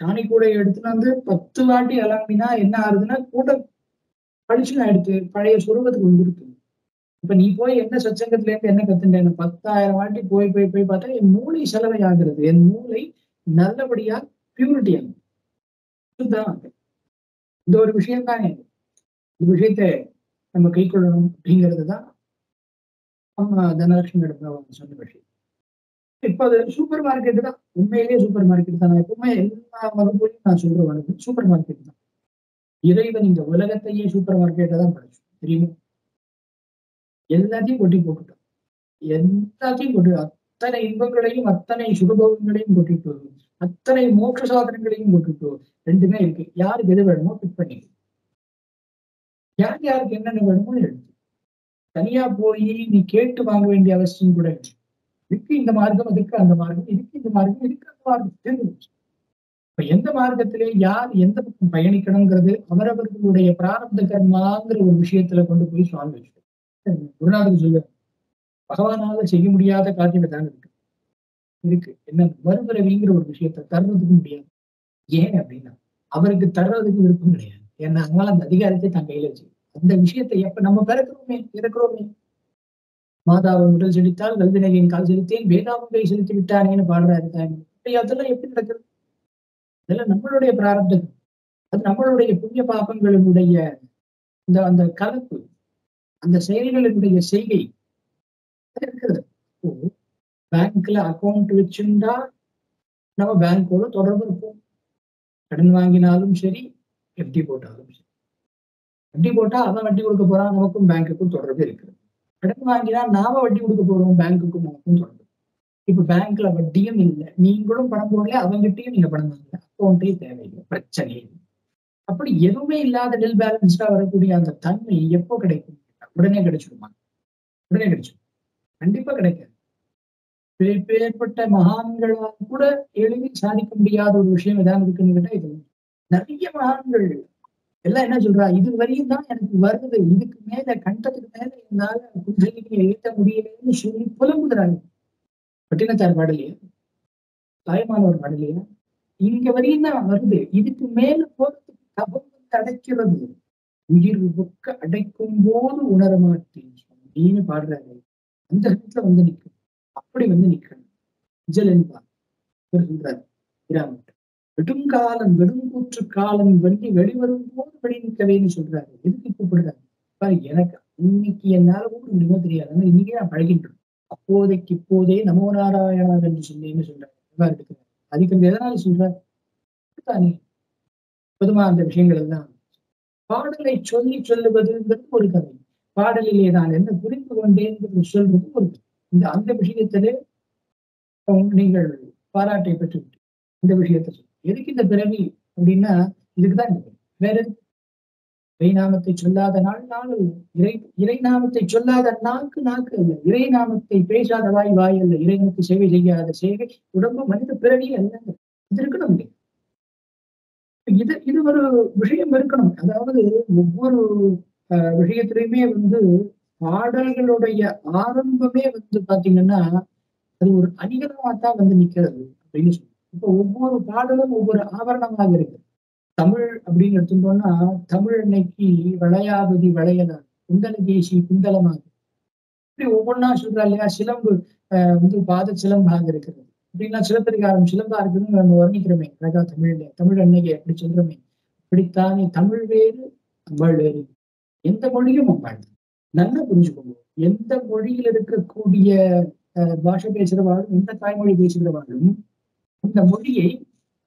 சாணி கூட எடுத்துன்னு வந்து 10 வாட்டி அலம்பினா என்ன ஆகுதுன்னா கூட பளிச்சுன்னு ஆயிடுத்து, பழைய சுரூபத்துக்கு வந்துருக்கு. இப்ப நீ போய் என்ன சச்சங்கத்துல இருந்து என்ன கத்துட்டேன்னு 10,000 வாட்டி போய் பார்த்தா என் மூளை செலவை ஆகுறது. என் மூளை நல்லபடியா பியூரிட்டி ஆகும். இந்த ஒரு விஷயம் தான். இந்த விஷயத்தை நம்ம கை கொள்ளணும் அப்படிங்கிறது தான் நம்ம தனலட்சுமி எடுத்து சொன்ன விஷயம். இப்போ அது சூப்பர் மார்க்கெட் தான். உண்மையிலேயே சூப்பர் மார்க்கெட் தான். நான் எப்பவுமே எல்லா வகுப்புலையும் நான் சொல்ற வகுப்பு சூப்பர் மார்க்கெட் தான். இறைவன் இந்த உலகத்தையே சூப்பர் மார்க்கெட்டை தான் படைச்சு தெரியுமா? எல்லாத்தையும் கொட்டி போட்டுட்டான். எல்லாத்தையும் கொண்டு அத்தனை இன்பங்களையும் அத்தனை சுகபோகங்களையும் கொட்டிட்டு, அத்தனை மோட்ச சாதனங்களையும் கொட்டிட்டு, ரெண்டுமே இருக்கு. யாருக்கு எது வேணுமோ பிக் பண்ணி, யாருக்கு என்னென்ன வேணுமோ எடுத்து தனியா போய் நீ கேட்டு வாங்க வேண்டிய அவசியம் கூட இல்லை. இதுக்கு இந்த மார்க்கம், அதுக்கு அந்த மார்க்கம், இதுக்கு இந்த மார்க்கம், இதுக்கு அந்த மார்க்கம் தெரிஞ்சு. இப்ப எந்த மார்க்கத்திலே யார் எந்த பக்கம் பயணிக்கணுங்கிறது அவரவர்களுடைய பிராரப்த கர்மாங்கிற ஒரு விஷயத்துல கொண்டு போய் சுவாமி வச்சு குருநாதர் சொல்ல, பகவானால செய்ய முடியாத காரியங்கள் தான் இருக்கு. என்ன மறுபிறவிங்கிற ஒரு விஷயத்த தர்றதுக்கு முடியாது. ஏன் அப்படின்னா அவருக்கு தர்றதுக்கு விருப்பம் கிடையாது. ஏன்னா அதனால அந்த அதிகாரத்தை தன் கையில வச்சு அந்த விஷயத்தை எப்ப நம்ம பிறக்கிறோமே மாதாவின் உடல் செலுத்தால் கல்விநகையின் கால் செலுத்தேன், வேதாவும் கை செலுத்தி விட்டானேன்னு பாடுறாரு. அதெல்லாம் எப்படி நடக்கிறது? அதெல்லாம் நம்மளுடைய பிராரப்தம். அது நம்மளுடைய புண்ணிய பாபங்களுடைய அந்த கலப்பு, அந்த செயல்களுடைய செய்கை இருக்கிறது. பேங்க்ல அக்கௌண்ட் வச்சிருந்தா நம்ம பேங்கோட தொடர்பு இருப்போம். கடன் வாங்கினாலும் சரி, எஃப்டி போட்டாலும் சரி. வட்டி போட்டா அவன் வட்டி கொடுக்க போறான், நமக்கும் பேங்குக்கும் தொடர்பு இருக்குது. கடன் வாங்கினா நாம வட்டி கொடுக்க போறோம், பேங்குக்கும் நமக்கும் தொடர்பு. இப்ப பேங்க்ல வட்டியும் இல்லை, நீங்களும் பணம் போடல, அவங்ககிட்டயும் நீங்க பணம் வாங்கல, அக்கௌண்ட்டே தேவையில்லை, பிரச்சனை இல்லை. அப்படி எதுவுமே இல்லாத நெல் பேலன்ஸ்டா வரக்கூடிய அந்த தன்மை எப்போ கிடைக்கும்? உடனே கிடைச்சிடுமா? உடனே கிடைச்சிடும்? கண்டிப்பா கிடைக்காது. பேர்பட்ட மகான்களால் கூட எளிதில் சாதிக்க முடியாத ஒரு விஷயம் ஏதாவது இருக்குன்னு கேட்டா இது. நிறைய மகான்கள் எல்லாம் என்ன சொல்றா, இது வரையும் தான் எனக்கு வருது, இதுக்கு மேல கண்டத்துக்கு மேல என்னால குதிரையை ஏற்ற முடியலன்னு சொல்லி புலம்புகிறாங்க. பட்டினத்தார் பாடலையா, தாய்மானவர் பாடலையா, இங்க வரையும் தான் வருது, இதுக்கு மேல போறதுக்கு தபம் வந்து அடைக்கிறது, உயிர் ஒக்க அடைக்கும் போது உணரமாட்டேன் அப்படின்னு பாடுறாரு. அந்த இடத்துல வந்து நிற்கும், அப்படி வந்து நிக்கணும். ஜல் என்பார் சொல்றாரு விராமர். வெடுங்காலம் வெடுங்கூற்று காலம் வண்டி வெளிவரும் போது வெளி நிற்கவேன்னு சொல்றாரு. எதுக்கு கூப்பிடுறாரு? எனக்கு இன்னைக்கு என்னால கூட முடியுமோ தெரியாது, ஆனா இன்னைக்கே நான் பழகின்றேன். அப்போதைக்கு இப்போதே நமோ நாராயணா என்று சொன்னேன்னு சொல்றாரு. எடுக்கிறார். அதுக்கு எதனால சொல்றாரு தானே பொதுமா அந்த விஷயங்கள் எல்லாம் பாடலை சொல்லி சொல்லுவதுங்கிறது ஒரு கதை. பாடலிலே நான் என்ன புரிந்து கொண்டேன் சொல்றது ஒரு கதை. அந்த விஷயத்திலே நீங்கள் பாராட்டை பெற்று இந்த விஷயத்தை சொல்லு. எதுக்கு இந்த பிறவி அப்படின்னா இதுக்குதான் இந்த வேற இறைநாமத்தை சொல்லாத நாள் நாள் அல்ல, இறைநாமத்தை சொல்லாத நாக்கு நாக்கு அல்ல, இறைநாமத்தை பேசாத வாய் வாய் அல்ல, இறைவனுக்கு சேவை செய்யாத சேவை உடம்பு மனித பிறவி அல்ல. இது இருக்கணும். இது ஒரு விஷயம் இருக்கணும். அதாவது ஒவ்வொரு விஷயத்திலையுமே வந்து பாடல்களுடைய ஆரம்பமே வந்து பாத்தீங்கன்னா அது ஒரு அணிகலமாத்தான் வந்து நிக்கிறது அப்படின்னு சொல்லி. இப்ப ஒவ்வொரு பாடலும் ஒவ்வொரு ஆவரணமாக இருக்கு. தமிழ் அப்படின்னு எடுத்துட்டோம்னா தமிழ் அன்னைக்கு வளையாபதி வளையலாம், குண்டலகேசி குண்டலமாக, இப்படி ஒவ்வொன்னா சொல்றா இல்லையா. சிலம்பு வந்து பாத சிலம்பாக இருக்கிறது அப்படின்னா சிலப்பதிகாரம் சிலம்பா இருக்குன்னு நம்ம வர்ணிக்கிறோமே அழகா தமிழ்ல. தமிழ் அன்னைக்கு அப்படி சொல்றோமே. இப்படித்தானே தமிழ் வேறு அம்பாள் வேறு. எந்த மொழியும் அம்பாள் நல்லா புரிஞ்சுக்கோங்க. எந்த மொழியில் இருக்கக்கூடிய பாஷை பேசுகிறவாளும் எந்த தாய்மொழி பேசுகிறவாளும் இந்த மொழியை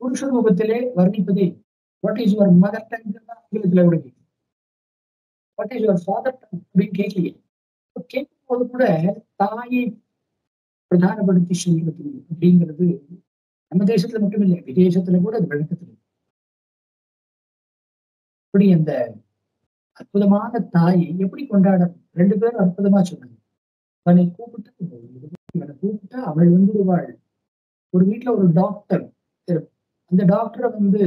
புருஷ ரூபத்திலே வர்ணிப்பதே. What is your mother tongue ஆங்கிலத்துல விடுங்க. What is your father tongue அப்படின்னு கேட்கலையே. கேட்கும் போது கூட தாயை பிரதானப்படுத்தி சொல்றது அப்படிங்கிறது நம்ம தேசத்துல மட்டும் இல்லை, விதேசத்துல கூட அது வழக்கத்துல. அப்படி அந்த அற்புதமான தாயை எப்படி கொண்டாடணும்? 2 பேரும் அற்புதமா சொன்னாங்க. அவனை கூப்பிட்டா அவள் வந்துடுவாள். ஒரு வீட்டுல ஒரு டாக்டர், அந்த டாக்டரை வந்து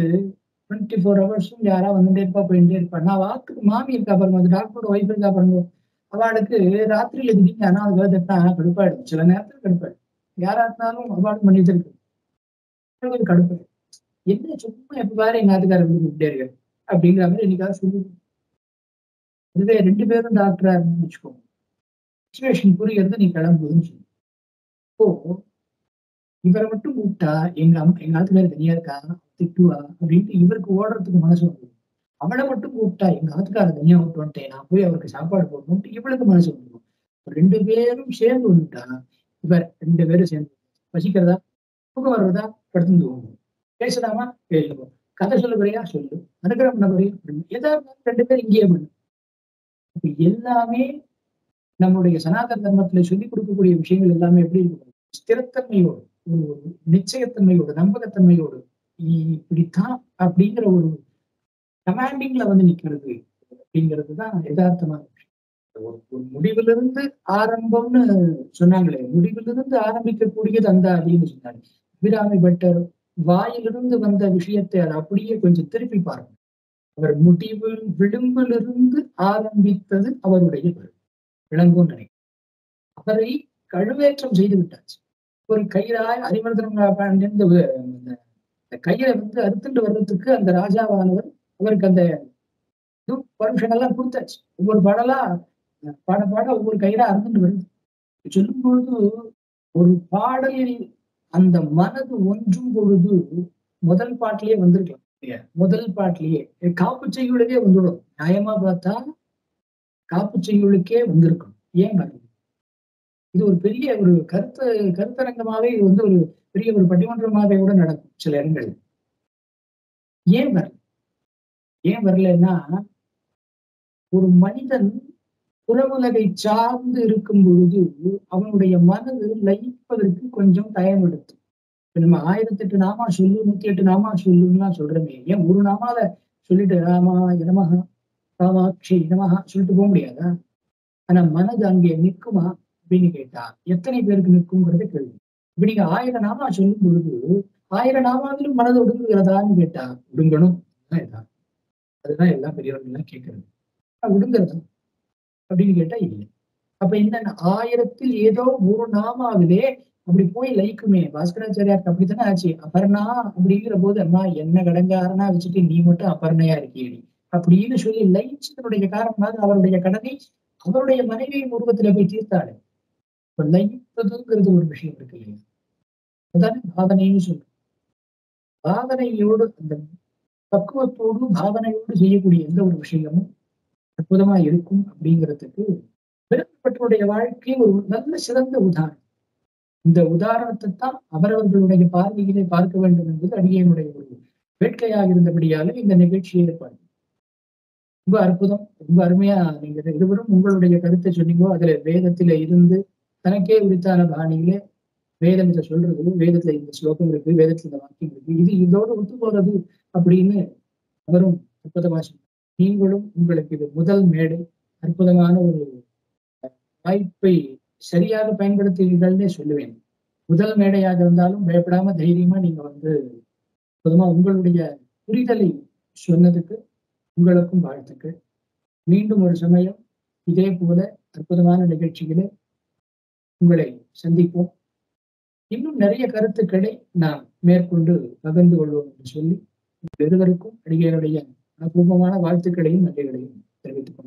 24 hours யாரா வந்துட்டே இருப்பா, போயிட்டே இருப்பா. நான் வாக்குக்கு மாமி இருக்கா பாருங்க, அந்த டாக்டரோட ஒய்ஃப் இருக்கா பாருங்க, அவளுக்கு ராத்திரியில திடீர்னு ஆனா அது தட்டா கடுப்பாயிடும். சில நேரத்துல கடுப்பாயிடும். யாரா இருந்தாலும் அவளும் பண்ணிட்டு இருக்கு கடுப்பாயிடும். என்ன சும்மா எப்ப பாரு எங்க நாட்டுக்காரர் வந்து கூப்பிட்டே இருக்காரு அப்படிங்கிற மாதிரி என்னைக்காவது சொல்லுங்க. இதுவே 2 பேரும் டாக்டரா இருந்துன்னு வச்சுக்கோங்க, சுச்சுவேஷன் புரிகிறது, நீ கிளம்புதுன்னு சொல்லு. இப்போ இவரை மட்டும் கூப்பிட்டா எங்க ஆத்துக்காரி தனியா இருக்கா திட்டுவா அப்படின்ட்டு இவருக்கு ஓடுறதுக்கு மனசு வந்துடும். அவளை மட்டும் கூப்பிட்டா எங்க ஆத்துக்கார தனியா விட்டு வந்துட்டேன், நான் போய் அவருக்கு சாப்பாடு போடணும்ட்டு இவளுக்கு மனசு வந்துடும். 2 பேரும் சேர்ந்து வந்துட்டா இவர் 2 பேரும் சேர்ந்து பசிக்கிறதா, தூக்கம் வர்றதா, படுத்து தூங்கணும், பேசலாமா பேசுவோம், கதை சொல்ல போறியா சொல்லு, அனுகிரகம் பண்ண போறியா ஏதாவது 2 பேரும் இங்கேயே பண்ணு. இப்ப எல்லாமே நம்முடைய சனாதன தர்மத்துல சொல்லிக் கொடுக்கக்கூடிய விஷயங்கள் எல்லாமே எப்படி இருக்கும்? ஸ்திரத்தன்மையோடு, ஒரு நிச்சயத்தன்மையோடு, நம்பகத்தன்மையோடு, இப்படித்தான் அப்படிங்கிற ஒரு கமாண்டிங்ல வந்து நிக்கிறது அப்படிங்கிறதுதான் யதார்த்தமான விஷயம். ஒரு முடிவிலிருந்து ஆரம்பம்னு சொன்னாங்களே, முடிவிலிருந்து ஆரம்பிக்கக்கூடியது அந்த அப்படின்னு சொன்னாங்க. அபிராமி பட்டர் வாயிலிருந்து வந்த விஷயத்தை அதை அப்படியே கொஞ்சம் திருப்பி பாருங்க. அவர் விளிம்பிலிருந்து ஆரம்பித்தது அவருடைய விளங்கும் நினை. அவரை கழுவேற்றம் செய்து விட்டாச்சு. ஒரு கயிறாய் அறிவர்தனம் கயிறை வந்து அறுத்துட்டு வர்றதுக்கு அந்த ராஜாவானவர் அவருக்கு அந்த பர்மிஷன் எல்லாம் கொடுத்தாச்சு. ஒவ்வொரு பாடலா பாட ஒவ்வொரு கயிறா அறுத்துட்டு வருது. சொல்லும் பொழுது ஒரு பாடலில் அந்த மனது ஒன்றும் பொழுது முதல் பாட்டிலேயே வந்திருக்கலாம். முதல் பாட்டிலேயே காப்பு செய்யுளுக்கே வந்துடும். நியாயமா பார்த்தா காப்பு செய்யுளுக்கே வந்திருக்கும். ஏன் வரல? இது ஒரு பெரிய ஒரு கருத்தரங்கமாவே இது வந்து ஒரு பெரிய ஒரு பட்டிமன்றமாவே கூட நடக்கும் சில இடங்கள். ஏன் வரலன்னா ஒரு மனிதன் புறவுலகை சார்ந்து இருக்கும் பொழுது அவனுடைய மனது லயிப்பதற்கு கொஞ்சம் தயம் எடுக்கும். இப்ப நம்ம 1008 நாமா சொல்லு, 108 நாமா சொல்லுன்னா சொல்றோமே, ஏன் ஒரு நாமால சொல்லிட்டு ராமா நமஹா காமாட்சி நமஹா சொல்லிட்டு போக முடியாதா? ஆனா மனது அங்கே நிற்குமா அப்படின்னு கேட்டா எத்தனை பேருக்கு நிற்குங்கிறத கேள்வி. இப்ப நீங்க 1000 நாமா சொல்லும் பொழுது 1000 நாமாவிலும் மனது ஒடுங்குகிறதான்னு கேட்டா ஒடுங்கணும். அதுதான் எல்லா பெரியவர்கள் கேட்கறது. ஒடுங்குறதா அப்படின்னு கேட்டா இல்லை. அப்ப என்ன, 1000ல் ஏதோ ஒரு நாமாவிலே அப்படி போய் லயிக்குமே. பாஸ்கராச்சாரியாருக்கு அப்படித்தானே ஆச்சு. அபர்ணா அப்படிங்கிற போது, அம்மா என்ன கடங்காரனா வச்சுட்டு நீ மட்டும் அபர்ணையா இருக்கீடி அப்படின்னு சொல்லி லயிச்சதனுடைய காரணமாக அவருடைய கடனை அவருடைய மனைவியின் உருவத்துல போய் தீர்த்தாரு. இப்ப லயிப்பதுங்கிறது ஒரு விஷயம் இருக்கு இல்லையா? அதான பாவனைன்னு சொல்றோம். பாவனையோடு அந்த பக்குவத்தோடு பாவனையோடு செய்யக்கூடிய எந்த ஒரு விஷயமும் அற்புதமா இருக்கும் அப்படிங்கிறதுக்கு பெருமைப்பட்டவருடைய வாழ்க்கை ஒரு நல்ல சிறந்த உதாரணம். இந்த உதாரணத்தை தான் அவரவர்களுடைய பார்வையிலே பார்க்க வேண்டும் என்பது அடியனுடைய ஒரு வேட்கையாக இருந்தபடியால இந்த நிகழ்ச்சியை ஏற்பாடு. ரொம்ப அற்புதம், ரொம்ப அருமையா நீங்க இருவரும் உங்களுடைய கருத்தை சொன்னீங்கோ. அதுல வேதத்தில இருந்து தனக்கே உரித்தான பாணியிலே வேதம் இதை சொல்றது, வேதத்துல இந்த ஸ்லோகம் இருக்கு, வேதத்துல இந்த வாக்கியம் இருக்கு, இது இதோடு ஒத்து போறது அப்படின்னு அவரும் அற்புதமா சொன்னார். நீங்களும் உங்களுக்கு இது முதல் மேடை, அற்புதமான ஒரு வாய்ப்பை சரியாக பயன்படுத்துவீர்கள்னே சொல்லுவேன். முதல் மேடையாக இருந்தாலும் பயப்படாம தைரியமா நீங்க அற்புதமா உங்களுடைய புரிதலை சொன்னதுக்கு உங்களுக்கும் வாழ்த்துக்கள். மீண்டும் ஒரு சமயம் இதே போல அற்புதமான நிகழ்ச்சிகளை உங்களை சந்திப்போம். இன்னும் நிறைய கருத்துக்களை நாம் மேற்கொண்டு பகிர்ந்து கொள்வோம் என்று சொல்லி இருவருக்கும் அடியனுடைய அபூர்வமான வாழ்த்துக்களையும் நன்றிகளையும் தெரிவித்துக் கொள்கிறேன்.